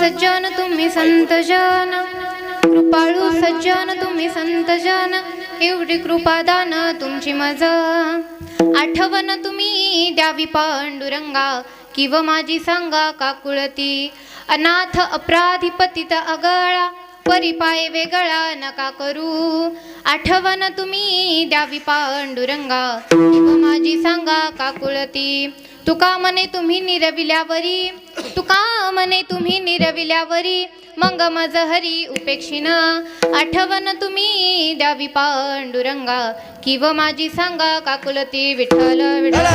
सज्जन तुम्ही संत जन, कृपाळू सज्जन तुम्ही संत जन, एवढी कृपादान तुमची मज. आठवण तुम्ही द्यावी पांडुरंगा, किव माझी सांगा काकुळती. अनाथ अपराधी पतित अगळा, परिपाय वेगळा नका करू. आठवण तुम्ही द्यावी पांडुरंगा, किव माझी सांगा काकुळती. तुका म्हणे तुम्ही निरविल्यावरी, तुका म्हणे तुम्ही निरविल्यावरी, मग मज हरी उपेक्षिन. आठवण तुम्ही द्यावी पांडुरंगा, किव माझी सांगा काकुलती. विठ्ठल विठ्ठल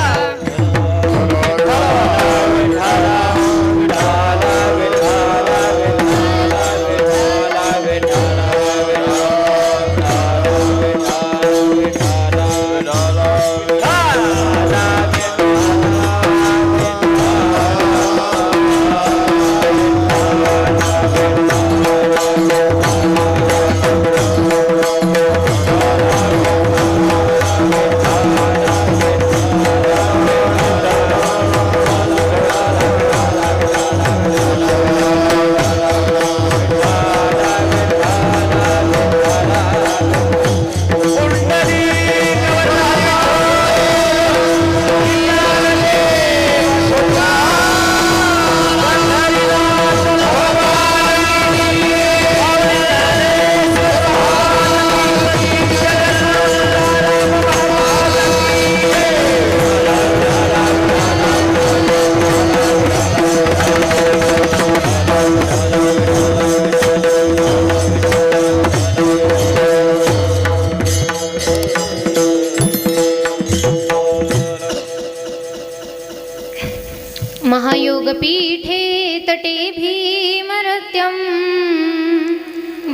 महायोगपीठे तटे भीमरत्यं,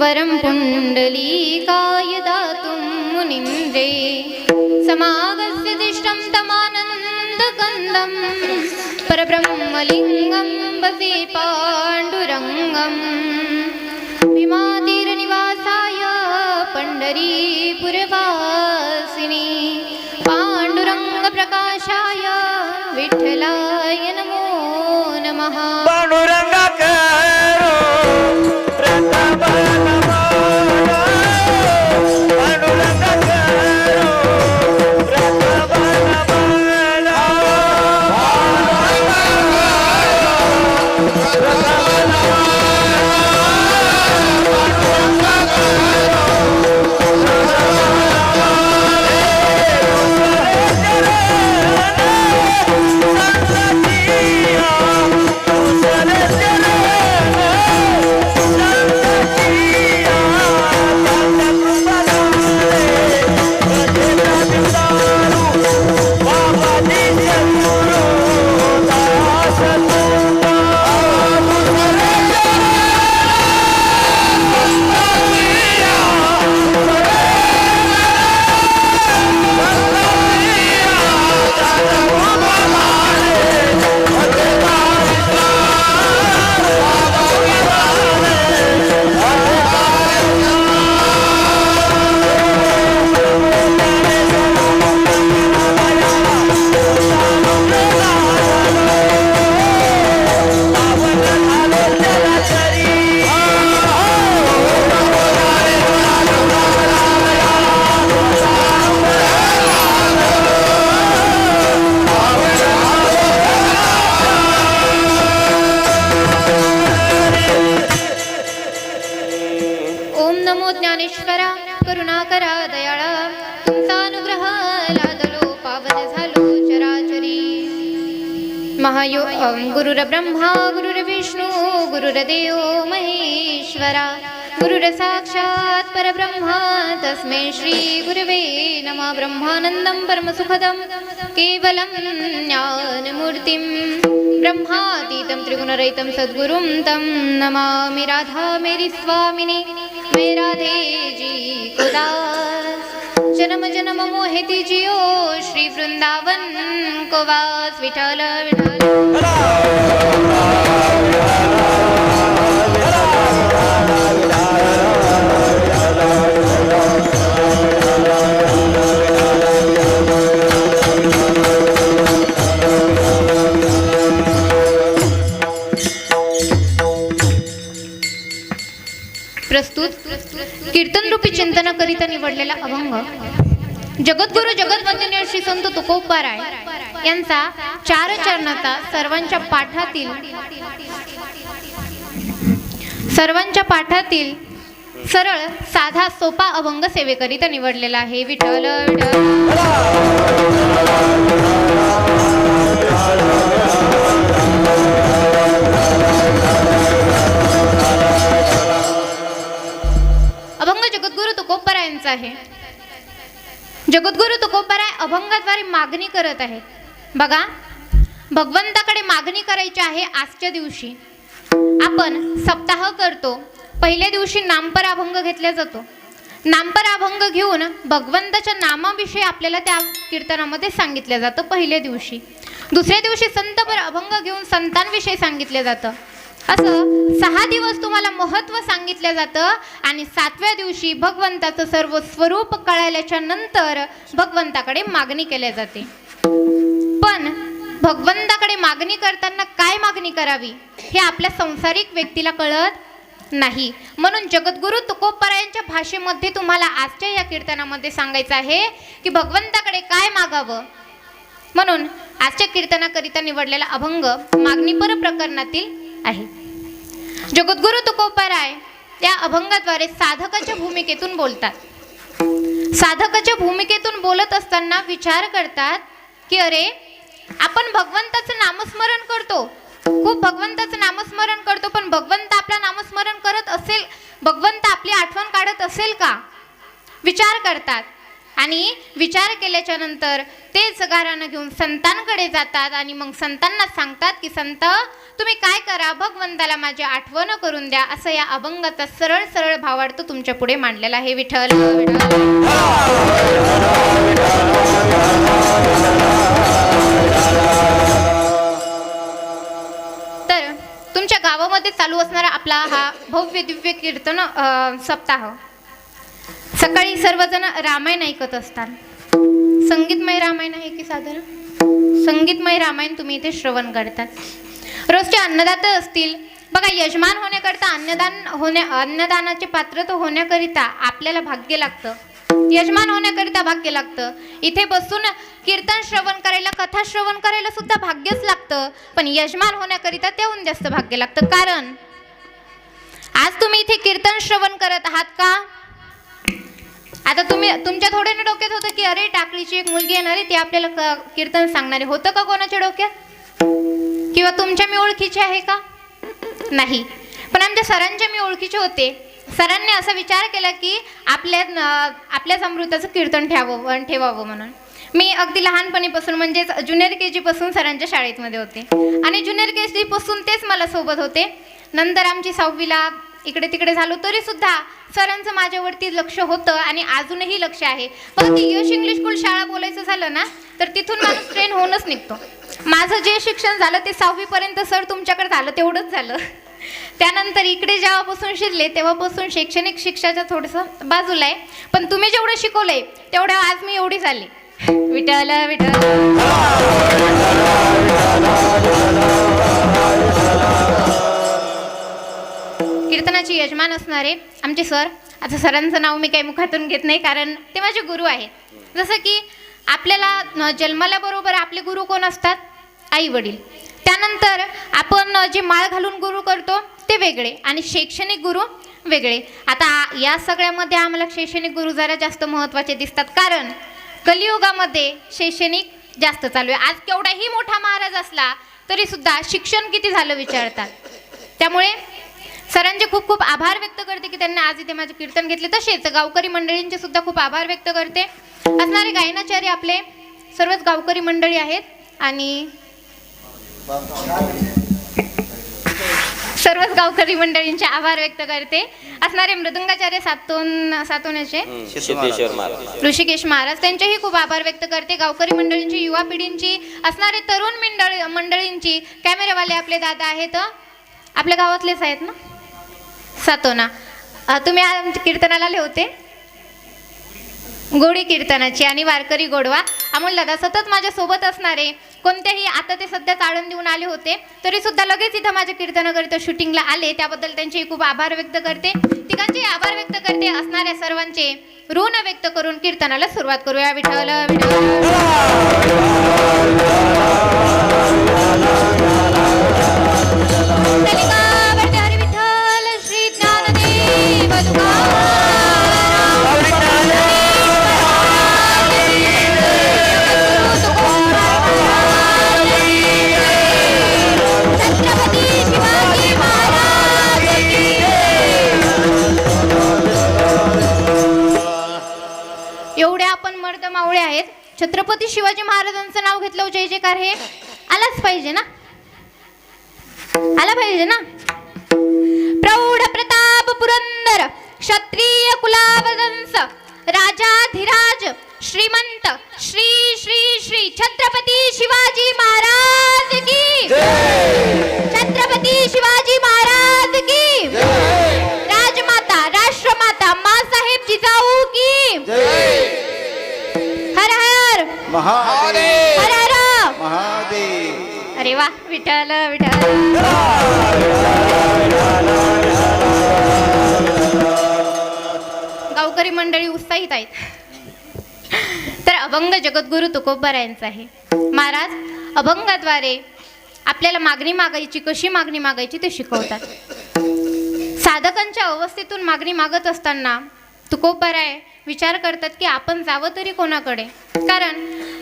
वरं पुण्डलीकाय दातुं मुनीन्द्रे. समागस्य दिष्टं तमानन्दकन्दं, परब्रह्मलिङ्गं वसे पाण्डुरङ्गं. भीमातीरनिवासाय पंढरीपुरवासिनी, पाण्डुरङ्गप्रकाशाय विठ्ठलाय नमो नमः. पांडुरंगा करो प्रताप नमो, पांडुरंगा करो प्रताप नमो. ज्ञानेश्वरा करुणाकरा दयाळा, तुमचा अनुग्रह लादलो पावन झालो चराचरी. गुरुर्ब्रह्मा गुरुर्विष्णू गुरुर्देव महेश्वरा, गुरुर साक्षात् परब्रह्म तस्मै श्री गुरवे नमः. ब्रह्मानंदं परमसुखदं केवलं ज्ञानमूर्तिं, ब्रह्मातीतं त्रिगुणरहितं सद्गुरुं तं नमामि. राधा मेरी स्वामिनी मैं राधे जी को दास, जन्म जन्म मोहिती जियो श्री वृंदावन को वास. विठ्ठल विठ्ठल कीर्तन रूपी चिंतन करिता निवडलेला अभंग जगद्गुरु जगद्वंदनीय श्री संत तुकोबाराय यांचा 4 चरणाचा सर्वांच्या पाठातील सरळ साधा सोपा अभंग सेवेकरिता निवडलेला आहे. विठ्ठल विठ्ठल. अभंग जगद्गुरु तुकोबाराय यांचा आहे. जगद्गुरु तुकोबाराय अभंगाद्वारे मागणी करत आहेत. बघा, भगवंताकडे मागणी करायची आहे. आजच्या दिवशी आपण सप्ताह करतो. पहिल्या दिवशी नामपर अभंग घेतला जातो. नामपर अभंग घेऊन भगवंताच्या नामाविषयी आपल्याला त्या कीर्तनामध्ये सांगितलं जातं पहिल्या दिवशी. दुसऱ्या दिवशी संतपर अभंग घेऊन संतांविषयी सांगितलं जातं. असं 6 दिवस तुम्हाला महत्त्व सांगितलं जातं आणि 7व्या दिवशी भगवंताचं सर्व स्वरूप कळल्याच्या नंतर भगवंताकडे मागणी केली जाते. पण भगवंताकडे मागणी करताना काय मागणी करावी हे आपल्या संसारिक व्यक्तीला कळत नाही. म्हणून जगद्गुरु तुकोबारायांच्या भाषेमध्ये तुम्हाला आजच्या या कीर्तनामध्ये सांगायचं आहे की भगवंताकडे काय मागावं. म्हणून आजच्या कीर्तनाकरिता निवडलेला अभंग मागणीपर प्रकरणातील आहे. जगद्गुरु तुकोबाराय त्या अभंगाद्वारे साधकाच्या भूमिकेतून बोलतात. साधकाच्या भूमिकेतून बोलत असताना विचार करतात की अरे, आपण भगवंताचं नामस्मरण करतो, खूप भगवंताचं नामस्मरण करतो, पण भगवंत आपलं नामस्मरण करत असेल, भगवंत आपली आठवण काढत असेल का, विचार करतात. आणि विचार केल्याच्या नंतर तेच गारानं घेऊन संतांकडे जातात आणि मग संतांना सांगतात की संत, तुम्ही काय करा, भगवंताला माझी आठवण करून द्या. असं या अभंगाचा सरळ सरळ भावार्थ तुमच्या पुढे मांडलेला आहे. विठ्ठल विठ्ठल. तर तुमच्या गावामध्ये चालू असणारा आपला हा भव्य दिव्य कीर्तन सप्ताह, सकाळी सर्वजण रामायण ऐकत असतात. संगीतमय रामायण आहे की साधारण संगीतमय रामायण तुम्ही इथे श्रवण करतात. रोजचे अन्नदाते असतील. बघा, यजमान होण्याकरिता अन्नदानाचे पात्रता होण्याकरिता आपल्याला भाग्य लागतं. यजमान होण्याकरिता भाग्य लागतं. इथे बसून कीर्तन श्रवण करायला, कथा श्रवण करायला सुद्धा भाग्यच लागतं. पण यजमान होण्याकरिता त्याहून जास्त भाग्य लागतं. कारण आज तुम्ही इथे कीर्तन श्रवण करत आहात का? आता तुमच्या थोड्याने डोक्यात होतं की अरे, टाकळीची एक मुलगी येणार आहे, ती आपल्याला कीर्तन सांगणारे. होतं का कोणाच्या डोक्यात? किंवा तुमच्या मी ओळखीचे आहे का? नाही. पण आमच्या सरांच्या मी ओळखीचे होते. सरांनी असा विचार केला की आपल्याच अमृताचं कीर्तन ठेवावं म्हणून. मी अगदी लहानपणीपासून म्हणजेच ज्युनियर KG पासून सरांच्या शाळेमध्ये होते आणि ज्युनियर KG पासून तेच मला सोबत होते. नंतर आमची 6वीला इकडे तिकडे झालो तरी सुद्धा सरांचं माझ्यावरती लक्ष होतं आणि अजूनही लक्ष आहे. पण ती यश इंग्लिश स्कूल शाळा बोलायचं झालं ना, तर तिथून माणूस ट्रेन होऊनच निघतो. माझं जे शिक्षण झालं ते 6वी पर्यंत सर तुमच्याकडे झालं तेवढंच झालं. त्यानंतर इकडे जेव्हापासून शिरले तेव्हापासून शैक्षणिक शिक्षाचं थोडंसं बाजूला आहे. पण तुम्ही जेवढं शिकवलंय तेवढं आज मी एवढी झाली. विठ्ठल विठ्ठल. कीर्तनाचे यजमान असणारे आमचे सर, आता सरांचं नाव मी काही मुखातून घेत नाही कारण ते माझे गुरु आहेत. जसं की आपल्याला जन्माल्याबरोबर आपले गुरु कोण असतात? आई वडील. त्यानंतर आपण जे माळ घालून गुरु करतो ते वेगळे आणि शैक्षणिक गुरु वेगळे. आता या सगळ्यामध्ये आम्हाला शैक्षणिक गुरु जरा जास्त महत्त्वाचे दिसतात कारण कलियुगामध्ये शैक्षणिक जास्त चालू आहे. आज केवढाही मोठा महाराज असला तरी सुद्धा शिक्षण किती झालं विचारतात. त्यामुळे सरांचे खूप खूप आभार व्यक्त करते की त्यांनी आज इथे माझे कीर्तन घेतले. तसेच गावकरी मंडळींचे सुद्धा खूप आभार व्यक्त करते. असणारे गायनाचार्य आपले सर्वच गावकरी मंडळी आहेत आणि सर्वच गावकरी मंडळींचे आभार व्यक्त करते. असणारे मृदंगाचार्य सातोण्याचे ऋषिकेश महाराज त्यांचेही खूप आभार व्यक्त करते. गावकरी मंडळींची, युवा पिढींची, असणारे तरुण मंडळींची. कॅमेरावाले आपले दादा आहेत, आपल्या गावातलेच आहेत ना, सातोना. तुम्ही आमच्या कीर्तनाला आले होते गोडी कीर्तनाची आणि वारकरी गोडवा. अमोल दादा सतत माझ्या सोबत असणारे कोणत्याही, आता ते सध्याच आळंदीहून आले होते, तरी सुद्धा लगेच इथं माझ्या कीर्तनकरिता शूटिंगला आले, त्याबद्दल त्यांचे खूप आभार व्यक्त करते. तिघांचे आभार व्यक्त करते. असणाऱ्या सर्वांचे ऋण व्यक्त करून कीर्तनाला सुरुवात करूया. विठ्ठल विठ्ठल हरी विठ्ठल श्री ज्ञानदेव छत्रपती शिवाजी महाराज की. एवढे आपण मर्द मावळे आहेत, छत्रपती शिवाजी महाराजांचं नाव घेतलं जय जयकार हे आलाच पाहिजे ना, आला पाहिजे ना. प्रौढ प्रताप पुरंदर क्षत्रिय कुलावंश राजाधिराज श्रीमंत श्री श्री श्री छत्रपती शिवाजी महाराज की. छत्रपती शिवाजी महाराज की. राजमाता राष्ट्रमाता माँसाहेब जिजाऊ की. हर हर महादेव हर हर महादेव. अरे वा, विठ्ठल विठ्ठल. गावकरी मंडळी उत्साहित आहेत. तर अभंग जगद्गुरु तुकोबारायांचा आहे. महाराज अभंगाद्वारे आपल्याला मागणी मागायची, कशी मागणी मागायची ते शिकवतात. साधकांच्या अवस्थेतून मागणी मागत असताना तुकोबाराय विचार करतात की आपण जावं तरी कोणाकडे. कारण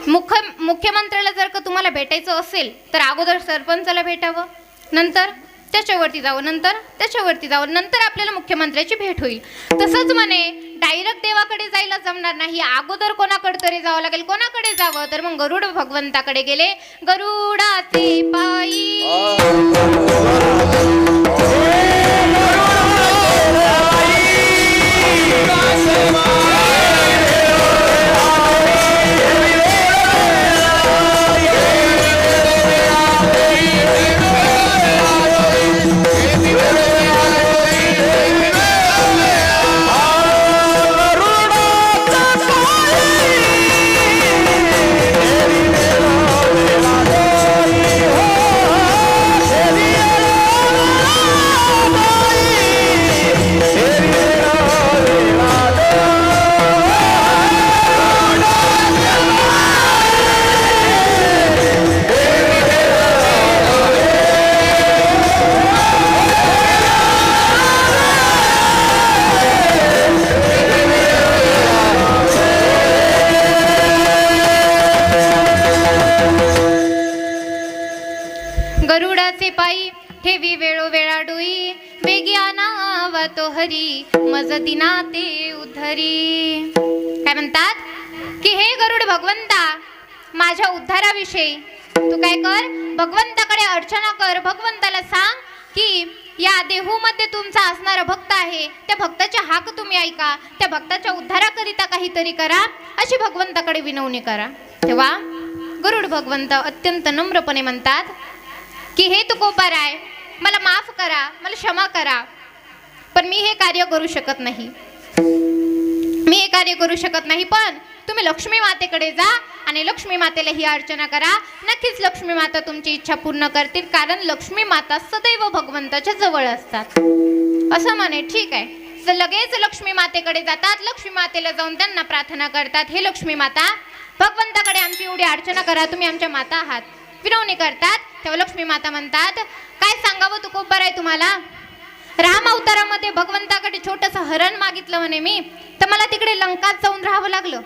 मुख्यमंत्र्याला जर का तुम्हाला भेटायचं असेल तर अगोदर सरपंचाला भेटावं, नंतर त्याच्यावरती जावं, नंतर त्याच्यावरती जावं, नंतर आपल्याला मुख्यमंत्र्याची भेट होईल. तसंच म्हणे डायरेक्ट देवाकडे जायला जमणार नाही, अगोदर कोणाकडे तरी जावं लागेल. कोणाकडे जावं तर मग गरुड भगवंताकडे गेले. गरुडाचे पायी गरुडाचे पायी ठेवी वेळोवेळा डोई, वेगी आणावा तो हरी मज दिना ते उद्धरी. काय म्हणतात की हे गरुड भगवंता, माझ्या उद्धाराविषयी तू काय कर, भगवंताकडे अर्चना कर. भगवंताला सांग की या देहूमध्ये तुमचा असणारा भक्त आहे, त्या भक्ताची हाक तुम्ही ऐका, त्या भक्ताच्या उद्धाराकरिता काहीतरी करा, अशी भगवंताकडे विनवणी करा. तेव्हा गरुड भगवंत अत्यंत नम्रपणे म्हणतात की हे तुकोबाराय, मला माफ करा, मला क्षमा करा, पण मी हे कार्य करू शकत नाही, मी हे कार्य करू शकत नाही. पण तुम्ही लक्ष्मी मातेकडे जा आणि लक्ष्मी मातेला ही अर्चना करा. नक्कीच लक्ष्मी माता तुमची इच्छा पूर्ण करतील, कारण लक्ष्मी माता सदैव भगवंताच्या जवळ असतात. असं म्हणे. ठीक आहे. लगेच लक्ष्मी मातेकडे जातात. लक्ष्मी मातेला जाऊन त्यांना प्रार्थना करतात, हे लक्ष्मी माता, भगवंताकडे आमची एवढी अर्चना करा, तुम्ही आमच्या माता आहात, विनवणी करतात. तेव्हा लक्ष्मी माता म्हणतात, काय सांगावं तुकोबाराय तुम्हाला. राम अवतारामध्ये भगवंताकडे छोटंसं हरण मागितलं म्हणे मी, तर मला तिकडे लंकात जाऊन राहावं लागलं.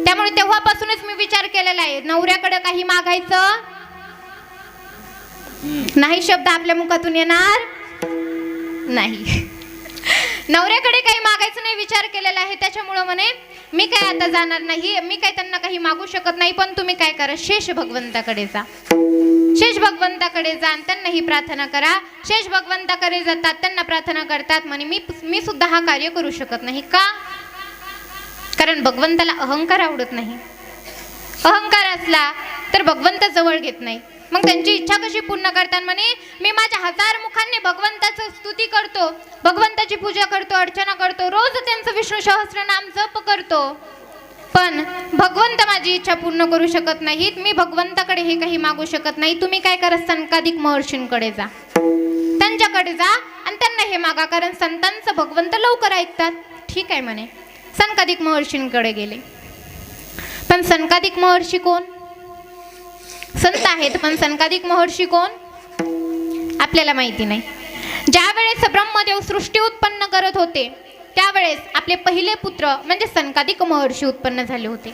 त्यामुळे तेव्हापासूनच मी विचार केलेला आहे, नवऱ्याकडे काही मागायचं नाही शब्द आपल्या मुखातून येणार नाही. नवऱ्याकडे काही मागायचं नाही विचार केलेला आहे. त्याच्यामुळं म्हणे मी काय आता जाणार नाही, मी काय त्यांना काही मागू शकत नाही. पण तुम्ही काय करा, शेष भगवंताकडे जा, शेष भगवंताकडे जा आणि त्यांना ही प्रार्थना करा. शेष भगवंताकडे जातात, त्यांना प्रार्थना करतात. म्हणे मी सुद्धा हा कार्य करू शकत नाही. का? कारण भगवंताला अहंकार आवडत नाही. अहंकार असला तर भगवंत जवळ घेत नाही. मग त्यांची इच्छा कशी पूर्ण करतात. म्हणे मी माझ्या 1000 मुखांनी भगवंताचं स्तुती करतो, भगवंताची पूजा करतो, अर्चना करतो, रोज त्यांचं विष्णू सहस्त्रनाम जप करतो. पण भगवंत माझी इच्छा पूर्ण करू शकत नाहीत. मी भगवंताकडे हे काही मागू शकत नाही. तुम्ही काय करा, सनकादिक महर्षींकडे जा, त्यांच्याकडे जा आणि त्यांना हे मागा, कारण संतांचं भगवंत लवकर ऐकतात. ठीक आहे म्हणे, सनकादिक महर्षींकडे गेले. पण सनकादिक महर्षी कोण? संत आहेत, पण सनकादिक महर्षी कोण आपल्याला माहिती नाही. ज्या वेळेस ब्रह्मदेव सृष्टी उत्पन्न करत होते त्यावेळेस आपले पहिले पुत्र म्हणजे सनकादिक महर्षी उत्पन्न झाले होते.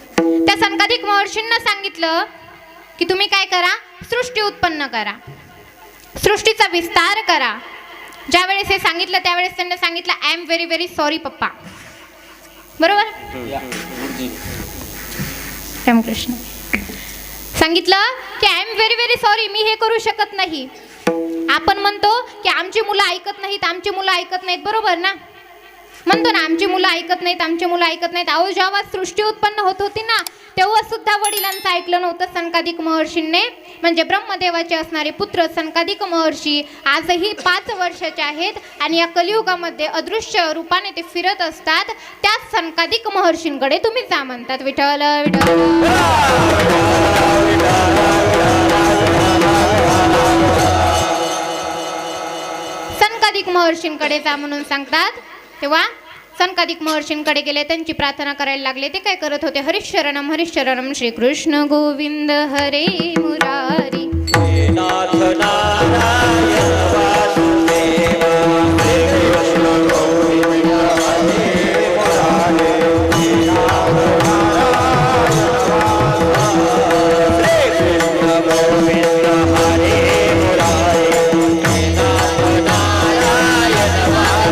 त्या सनकादिक महर्षींना सांगितलं की तुम्ही काय करा, सृष्टी उत्पन्न करा, सृष्टीचा विस्तार करा. ज्या वेळेस हे सांगितलं त्यावेळेस त्यांनी सांगितलं I am very very sorry पप्पा. बरोबर? रामकृष्ण सांगितलं की I am very very sorry, मी हे करू शकत नाही. आपण म्हणतो की आमची मुलं ऐकत नाहीत, आमची मुलं ऐकत नाहीत, बरोबर ना? म्हणतो ना आमची मुलं ऐकत नाहीत, आमची मुलं ऐकत नाहीत. अहो, जेव्हा सृष्टी उत्पन्न होत होती ना तेव्हा सुद्धा वडिलांचं ऐकलं नव्हतं सनकादिक महर्षींनी. म्हणजे ब्रह्मदेवाचे असणारे पुत्र सनकादिक महर्षी आजही 5 वर्षाचे आहेत आणि या कलियुगामध्ये अदृश्य रूपाने ते फिरत असतात. त्याच सनकादिक महर्षींकडे तुम्ही जा म्हणतात. विठ्ठल विठ्ठल. सनकादिक महर्षींकडे जा म्हणून सांगतात. तेव्हा सनकादिक महर्षींकडे गेले, त्यांची प्रार्थना करायला लागले. ते काय करत होते, हरिशरणम हरिशरणम श्री कृष्ण गोविंद हरे मुरारी. नाथ नारायण वासुदेव हरे कृष्ण गोविंद हरे मुरारे. नाथ नारायण वासुदेव हरे कृष्ण गोविंद हरे मुरारे. नाथ नारायण वासुदेव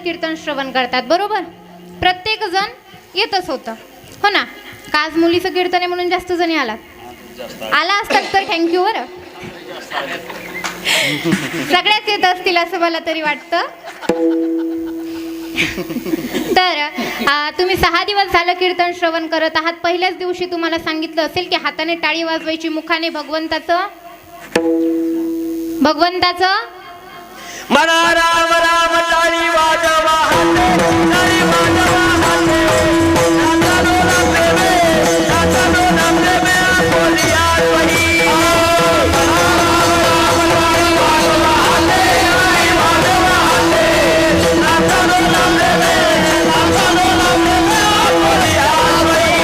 कीर्तन श्रवण करतात, बरोबर? प्रत्येक जण येतच होतं, हो ना? का आज मुलीचं कीर्तन आहे म्हणून जास्त जणी आला असतात तर थँक्यू. बरं, सगळ्याच येत असतील असं मला तरी वाटतं. तर तुम्ही 6 दिवस झालं कीर्तन श्रवण करत आहात. पहिल्याच दिवशी तुम्हाला सांगितलं असेल की हाताने टाळी वाजवायची, मुखाने भगवंताचं मना राम राम टाळी वाजवा हाते, टाळी वाजवा हाते. नाचलो नाचले, नाचलो नाचले बोलिया वही. मना राम राम टाळी वाजवा हाते, टाळी वाजवा हाते. नाचलो नाचले, नाचलो नाचले बोलिया वही.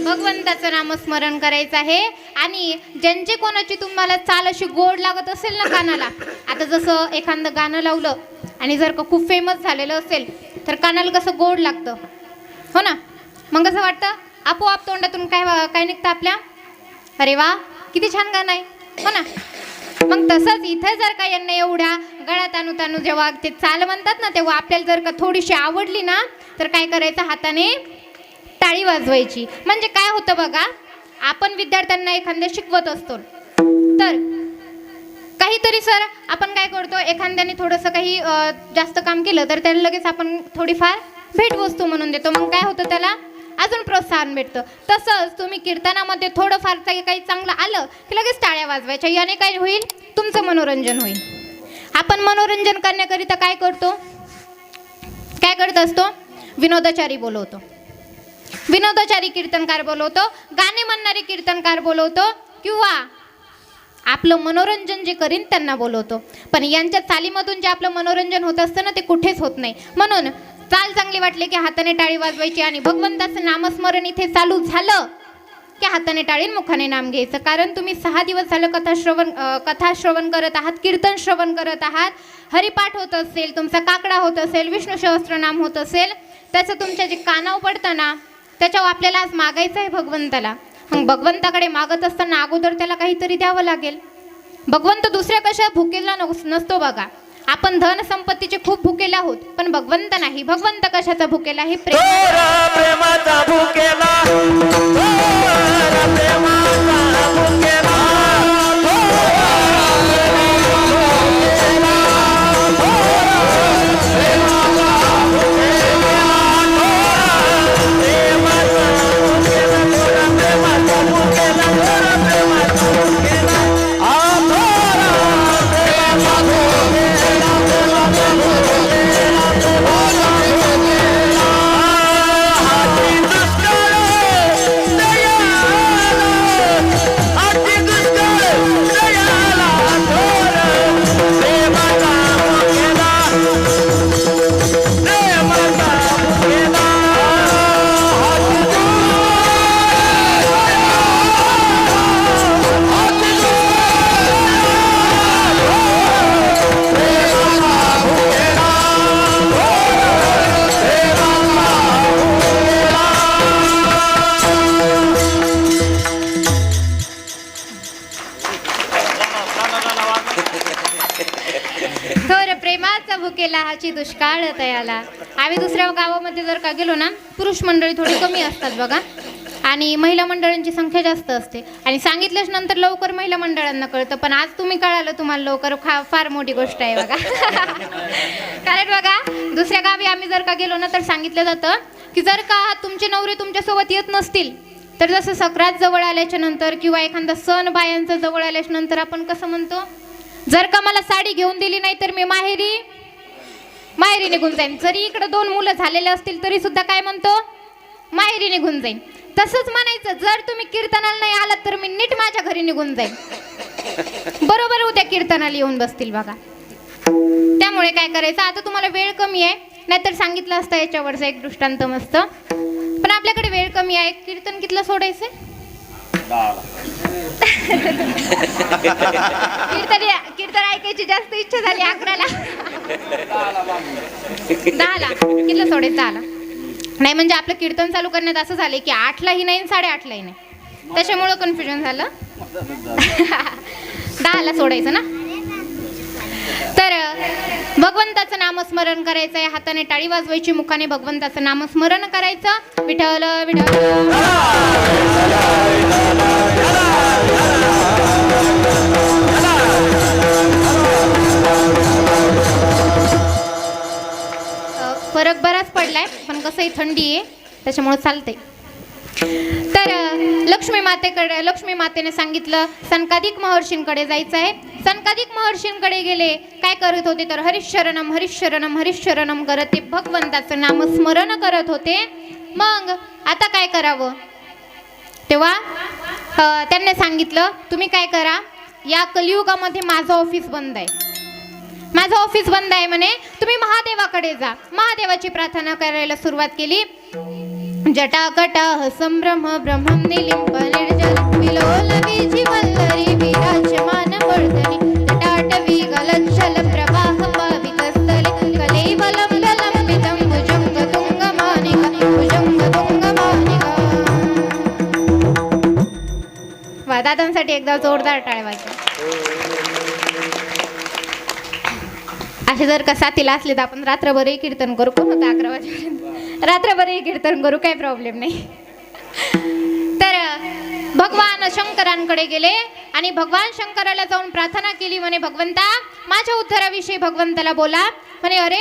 भगवंताचं नामस्मरण करायचं आहे. आणि ज्यांची कोणाची तुम्हाला चाल अशी गोड लागत असेल ना कानाला, आता जसं एखादं गाणं लावलं आणि जर का खूप फेमस झालेलं असेल तर कानाला कसं गोड लागतं, हो ना? मग कसं वाटतं, आपोआप तोंडातून काय निघतं आपल्या, अरे वा किती छान गाणं आहे, हो ना? मग तसंच इथं जर का यांना एवढ्या गळ्यात आणू जेव्हा ते चाल म्हणतात ना, तेव्हा आपल्याला जर का थोडीशी आवडली ना तर काय करायचं, हाताने टाळी वाजवायची. म्हणजे काय होतं बघा, आपण विद्यार्थ्यांना एखाद्या शिकवत असतो तर काहीतरी सर आपण काय करतो, एखाद्याने थोडंसं काही जास्त काम केलं तर त्याला लगेच आपण थोडीफार भेटवस्तू म्हणून देतो. मग काय होतं, त्याला अजून प्रोत्साहन भेटतं. तसंच तुम्ही कीर्तनामध्ये थोडंफार काही चांगलं आलं की लगेच टाळ्या वाजवायच्या. याने काय होईल, तुमचं मनोरंजन होईल. आपण मनोरंजन करण्याकरिता काय करतो, काय करत असतो, विनोदाचारी बोलवतो, विनोदाचारी कीर्तनकार बोलवतो, गाणे म्हणणारे कीर्तनकार बोलवतो, किंवा आपलं मनोरंजन जे करीन त्यांना बोलवतो. पण यांच्या चालीमधून जे आपलं मनोरंजन होत असतं ना, ते कुठेच होत नाही. म्हणून चाल चांगली वाटली की हाताने टाळी वाजवायची आणि भगवंताचं नामस्मरण इथे चालू झालं की हाताने टाळी मुखाने नाम घ्यायचं. कारण तुम्ही 6 दिवस झालं कथा श्रवण करत आहात, कीर्तन श्रवण करत आहात, हरिपाठ होत असेल, तुमचा काकडा होत असेल, विष्णू सहस्त्रनाम होत असेल, त्याचं तुमच्या जे कानावर पडतं ना, त्याच्यावर आपल्याला आज मागायचं आहे भगवंताला. मग भगवंताकडे मागत असताना अगोदर त्याला काहीतरी द्यावं लागेल. भगवंत दुसऱ्या कशा भुकेला नसतो बघा. आपण धन संपत्तीचे खूप भुकेले आहोत, पण भगवंत नाही. भगवंत कशाचा भुकेला आहे, प्रेमाचा भुकेला, प्रेमाचा भुकेला, प्रेमाचा भुकेला हाची दुष्काळ तयाला. आम्ही दुसऱ्या गावामध्ये जर का गेलो ना, पुरुष मंडळी थोडी कमी असतात बघा, आणि महिला मंडळांची संख्या जास्त असते. आणि सांगितल्याच नंतर लवकर महिला मंडळांना कळतं, पण आज तुम्ही कळालं तुम्हाला लवकर, फार मोठी गोष्ट आहे बघा. कारण बघा, दुसऱ्या गावी आम्ही जर का गेलो ना, तर सांगितलं जातं की जर का तुमचे नवरे तुमच्यासोबत येत नसतील, तर जसं सक्रात जवळ आल्याच्या नंतर किंवा एखादा सण बायांचा जवळ आल्याच्या नंतर आपण कसं म्हणतो, जर का मला साडी घेऊन दिली नाही तर मी माहेरी निघून जाईन. जरी इकडे 2 मुलं झालेले असतील तरी सुद्धा काय म्हणतो, माहेरी निघून जाईन. तसंच म्हणायचं, जर तुम्ही कीर्तनाला नाही आलात तर मी नीट माझ्या घरी निघून जाईन. बरोबर उद्या कीर्तनाला येऊन बसतील बघा. त्यामुळे काय करायचं, आता तुम्हाला वेळ कमी आहे, नाहीतर सांगितलं असतं याच्यावरचं एक दृष्टांत मस्त, पण आपल्याकडे वेळ कमी आहे. कीर्तन कितलं सोडायचं, कीर्तन ऐकायची जास्त इच्छा झाली 11ला, 10ला किल्ला सोडायचं 10ला नाही. म्हणजे आपलं कीर्तन चालू करण्यात असं झालं की 8लाही नाही 8:30लाही नाही, त्याच्यामुळं कन्फ्युजन झालं. 10ला सोडायचं ना. तर भगवंताचं नामस्मरण करायचं आहे, हाताने टाळी वाजवायची, मुखाने भगवंताचं नामस्मरण करायचं. विठ्ठल विठ्ठल फरक बराच पडलाय, पण कसंही थंडी आहे त्याच्यामुळे चालतंय. तर लक्ष्मी मातेने सांगितलं सनकादिक महर्षींकडे जायचं आहे. सनकादिक महर्षींकडे गेले, काय करत होते तर हरिशरणम हरिशरणम हरिशरणम करत ते भगवंताचं नामस्मरण करत होते. मग आता काय करावं, तेव्हा त्यांनी सांगितलं तुम्ही काय करा, या कलियुगामध्ये माझं ऑफिस बंद आहे, माझं ऑफिस बंद आहे म्हणे, तुम्ही महादेवाकडे जा. महादेवाची प्रार्थना करायला सुरुवात केली. जटाकटाह संभ्रम ब्रह्मं निलिंप निर्जल विलोल विजिवल्लरी विराजमान वर्धनी जटाटवी गलच्छल प्रवाह पावितस्थले कलेवलं ललंबितं भुजंग तुंगमानिका भुजंग तुंगमानिका. वा, दादांसाठी एकदा जोरदार टाळ्या वाजवा. असे जर का साथीला असले तर आपण रात्रभरही कीर्तन करू. कोण होतं 11 वाजेपर्यंत, रात्रभरही कीर्तन करू, काही प्रॉब्लेम नाही. तर भगवान शंकरांकडे गेले आणि भगवान शंकराला जाऊन प्रार्थना केली. म्हणे भगवंता माझ्या उद्धाराविषयी भगवंताला बोला. म्हणे अरे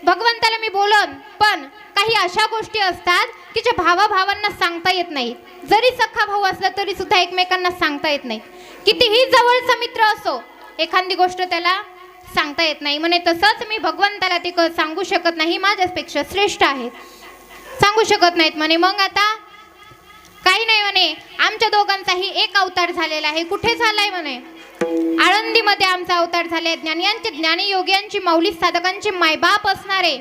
भगवंताला मी बोलन, पण काही अशा गोष्टी असतात की ज्या भावाभावांना सांगता येत नाही. जरी सख्खा भाऊ असला तरी सुद्धा एकमेकांना सांगता येत नाही. कितीही जवळचा मित्र असो, एखादी गोष्ट त्याला सांगता येत नाही. म्हणे तसंच मी भगवंताला ते सांगू शकत नाही, माझ्यापेक्षा श्रेष्ठ आहेत, सांगू शकत नाहीत म्हणे. मग आता काही नाही म्हणे, आमच्या दोघांचाही एक अवतार झालेला आहे. कुठे झालाय म्हणे? आळंदीमध्ये आमचा अवतार झाले. ज्ञानियांचे, ज्ञानीयोग्यांची, माऊली साधकांचे मायबाप असणारे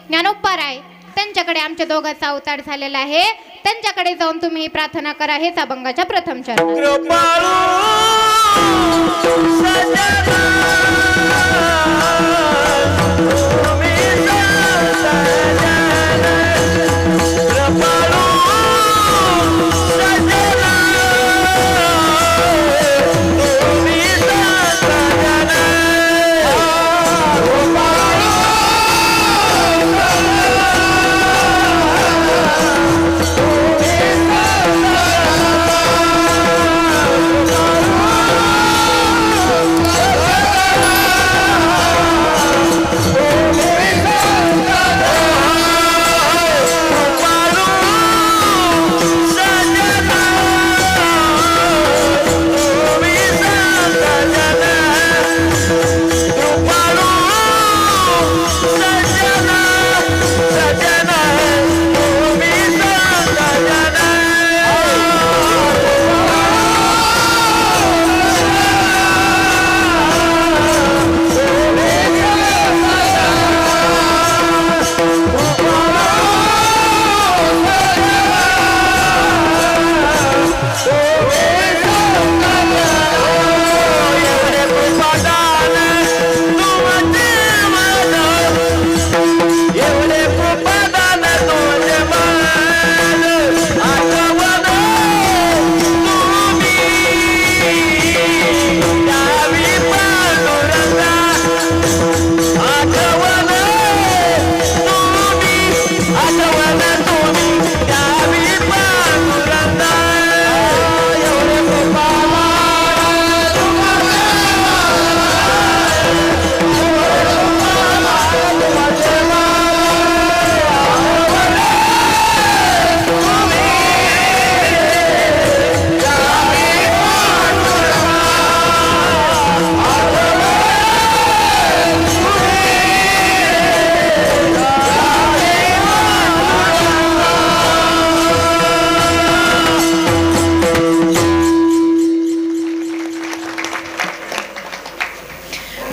ज्ञानोपाराय, त्यांच्याकडे आमच्या दोघांचा अवतार झालेला आहे. त्यांच्याकडे जाऊन तुम्ही ही प्रार्थना करा. हेच अभंगाच्या प्रथम चरण. कृपाळू सजना तुम्ही सजना, कृपाळू सजना तुम्ही सजना,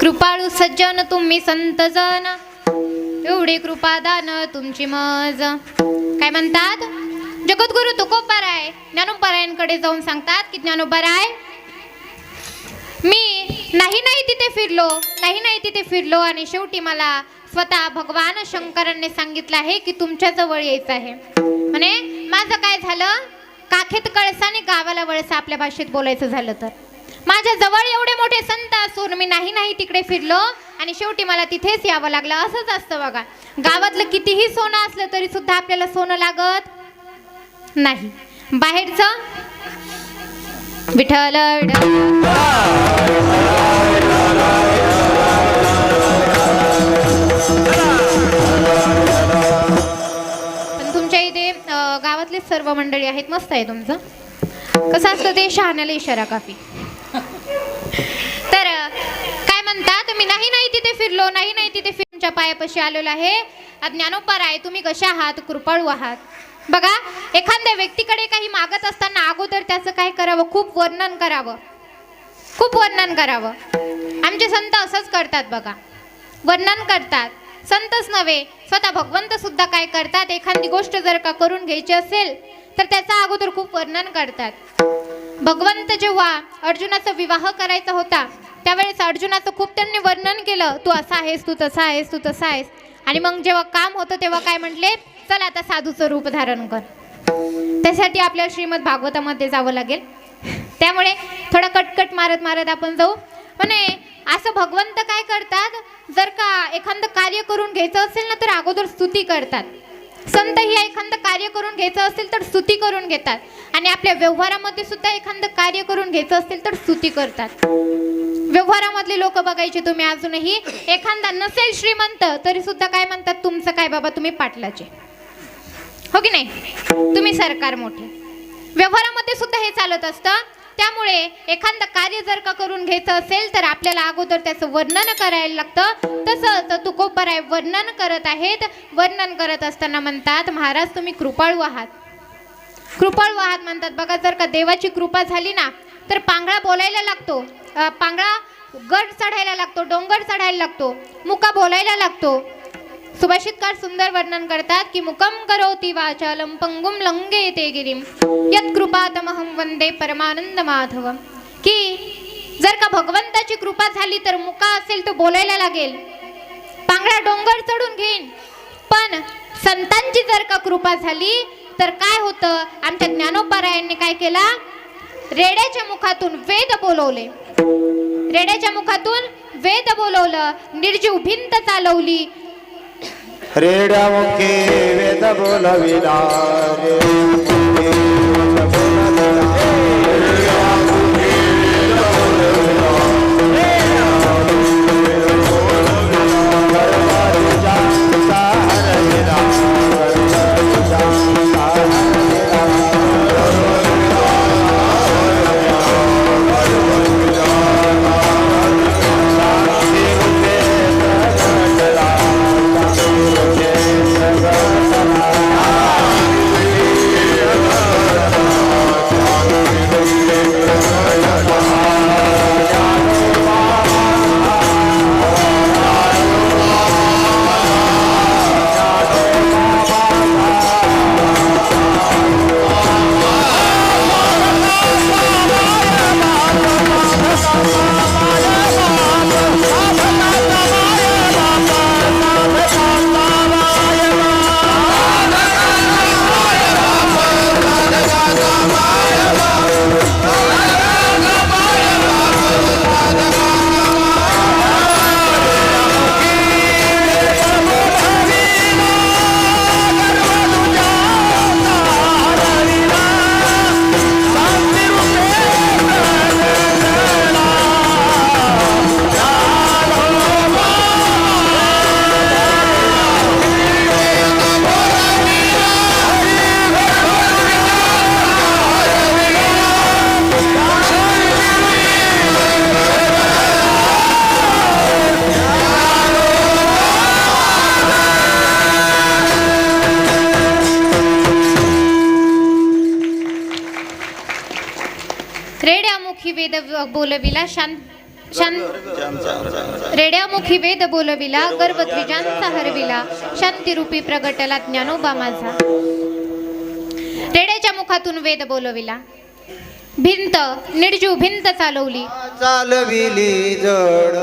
कृपाळू सज्जन तुम्ही संत जन, एवढी कृपादान तुमची मज. काय म्हणतात? जगद्गुरु तुकोबाराय ज्ञानोबारायांकडे जाऊन सांगतात की ज्ञानोबाराय, मी नाही तिथे फिरलो, नाही तिथे फिरलो आणि शेवटी मला स्वतः भगवान शंकरांनी सांगितलं आहे की तुमच्या जवळ यायचं आहे. म्हणे माझं काय झालं, काखेत कळसा आणि गावाला वळसा, आपल्या भाषेत बोलायचं झालं तर. माझ्या जवळ एवढे मोठे संत असून मी नाही तिकडे फिरलो आणि शेवटी मला तिथेच यावं लागलं. असंच असतं बघा, गावातलं कितीही सोनं असलं तरी सुद्धा आपल्याला सोनं लागत नाही. बाहेरचं विठ्ठल पण तुमच्या इथे गावातले सर्व मंडळी आहेत. मस्त आहे तुमचं. कसं असतं ते, शहाण्याला इशारा काफी. तर काय म्हणतात, मी नाही तिथे फिरलो, नाही तिथे तुमच्या पायापाशी आलेलो आहे. ज्ञानोबाराय तुम्ही कशा आहात, कृपाळू आहात. बघा, एखाद्या व्यक्तीकडे काही मागत असताना अगोदर त्याचं काय करावं, खूप वर्णन करावं, खूप वर्णन करावं. आमचे संत असंच करतात बघा, वर्णन करतात. संतच नव्हे, स्वतः भगवंत सुद्धा काय करतात, एखादी गोष्ट जर का करून घ्यायची असेल तर त्याचा अगोदर खूप वर्णन करतात. भगवंत जेव्हा अर्जुनाचा विवाह करायचा होता त्यावेळेस अर्जुनाचं खूप त्यांनी वर्णन केलं, तू असा आहेस, तू तसा आहेस, तू तसा आहेस. आणि मग जेव्हा काम होतं तेव्हा काय म्हटले, चल आता साधूचं रूप धारण कर. त्यासाठी आपल्याला श्रीमद भागवतामध्ये जावं लागेल. त्यामुळे थोडा कटकट मारत आपण जाऊ. म्हणे असं भगवंत काय करतात, जर का एखादं कार्य करून घ्यायचं असेल ना तर अगोदर स्तुती करतात. संत ही एखादं कार्य करून घ्यायचं असेल तर स्तुती करून घेतात. आणि आपल्या व्यवहारामध्ये सुद्धा एखादं कार्य करून घ्यायचं असेल तर स्तुती करतात. व्यवहारामधले लोक बघायचे तुम्ही अजूनही. एखादा नसेल श्रीमंत तरी सुद्धा काय म्हणतात, तुमचं काय बाबा, तुम्ही पाटलाचे, हो की नाही, तुम्ही सरकार मोठे. व्यवहारामध्ये सुद्धा हे चालत असतं. त्यामुळे एखादं कार्य जर का करून घ्यायचं असेल तर आपल्याला अगोदर त्याचं वर्णन करायला लागतं. तसं तुकोबराय वर्णन करत आहेत. वर्णन करत असताना म्हणतात, महाराज तुम्ही कृपाळू आहात, कृपाळू आहात म्हणतात. बघा, जर का देवाची कृपा झाली ना तर पांगळा बोलायला लागतो, पांगळा गड चढायला लागतो, डोंगर चढायला लागतो, मुका बोलायला लागतो. सुभाषितकार सुंदर वर्णन करतात की मुकम करोति वाचालम पंगुम लंघयते गिरिम यत् कृपातमहं वंदे परमानंद माधवम. की जर का भगवंताची कृपा झाली तर मुका असेल तो बोलायला लागेल, पांगळा डोंगर चढून घेईन. पण संतांची जर का कृपा झाली तर काय होतं, आमच्या ज्ञानोबारायांनी काय केला, रेड्याच्या मुखातून वेद बोलवले, रेड्याच्या मुखातून वेद बोलवलं, निर्जीव भिंत चालवली. रेड्या मुखे वेद बोलविला रे मुखे वेद बोलविला. रेड्या मुखे वेद बोलविला. रेड्या मुखे वेद बोलविला. गरवारीचा सारविला. गरवारीचा सारविला. रेड्यामुखी वेद बोलविला रेड्यामुखी वेद बोलविला, गर्भध्वजांचा हरविला, शांतिरूपी प्रगटला ज्ञानोबा माझा. रेड्याच्या मुखातून वेद बोलविला, भिंत निर्जीव भिंत चालवली, चालविली जड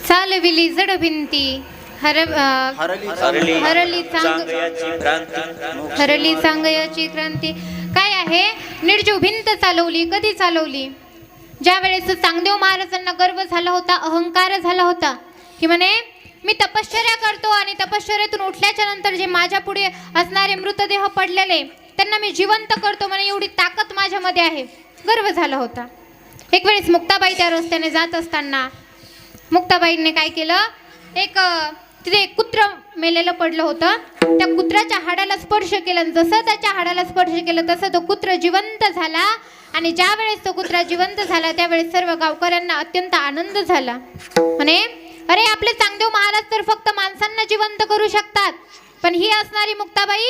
चालविली जड भिंती हरली चांगयाची क्रांती. काय आहे, निर्जीव भिंत चालवली. कधी चालवली, ज्या वेळेस चांगदेव महाराजांना गर्व झाला होता, अहंकार झाला होता की म्हणे मी तपश्चर्या करतो आणि तपश्चर्यातून उठल्याच्या नंतर जे माझ्या पुढे असणारे मृतदेह पडलेले त्यांना मी जिवंत करतो म्हणे, एवढी ताकद माझ्यामध्ये आहे. गर्व झाला होता. एक वेळेस मुक्ताबाई त्या रस्त्याने जात असताना मुक्ताबाईंनी काय केलं, तिथे एक कुत्र मेलेलं पडलं होतं. त्या कुत्र्याच्या हाडाला स्पर्श केला. जसं त्याच्या हाडाला स्पर्श केलं तसं तो कुत्र जिवंत झाला. आणि ज्या वेळेस तो कुत्रा जिवंत झाला त्यावेळेस सर्व गावकऱ्यांना अत्यंत आनंद झाला. म्हणे, अरे आपले चांगदेव महाराज तर फक्त माणसांना जिवंत करू शकतात, पण ही असणारी मुक्ताबाई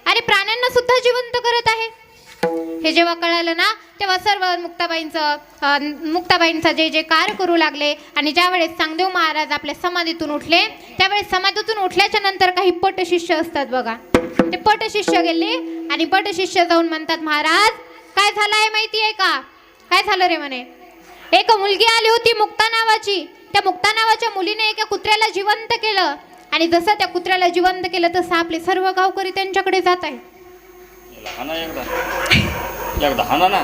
अरे प्राण्यांना सुद्धा जिवंत करत आहे. हे जेव्हा कळालं ना तेव्हा सर्व मुक्ताबाईंचा जे जे कार करू लागले. आणि ज्यावेळेस चांगदेव महाराज आपल्या समाधीतून उठले त्यावेळेस समाधीतून उठल्याच्या नंतर काही पटशिष्य असतात बघा, ते पटशिष्य गेले आणि पटशिष्य जाऊन म्हणतात, महाराज काय झालं आहे माहिती आहे का? काय झालं रे म्हणे, एक मुलगी आली होती मुक्ता नावाची. त्या मुक्ता नावाच्या मुलीने एका कुत्र्याला जिवंत केलं आणि जसं त्या कुत्र्याला जिवंत केलं तसं आपले सर्व गावकरी त्यांच्याकडे जात आहे. एकदा हाना ना.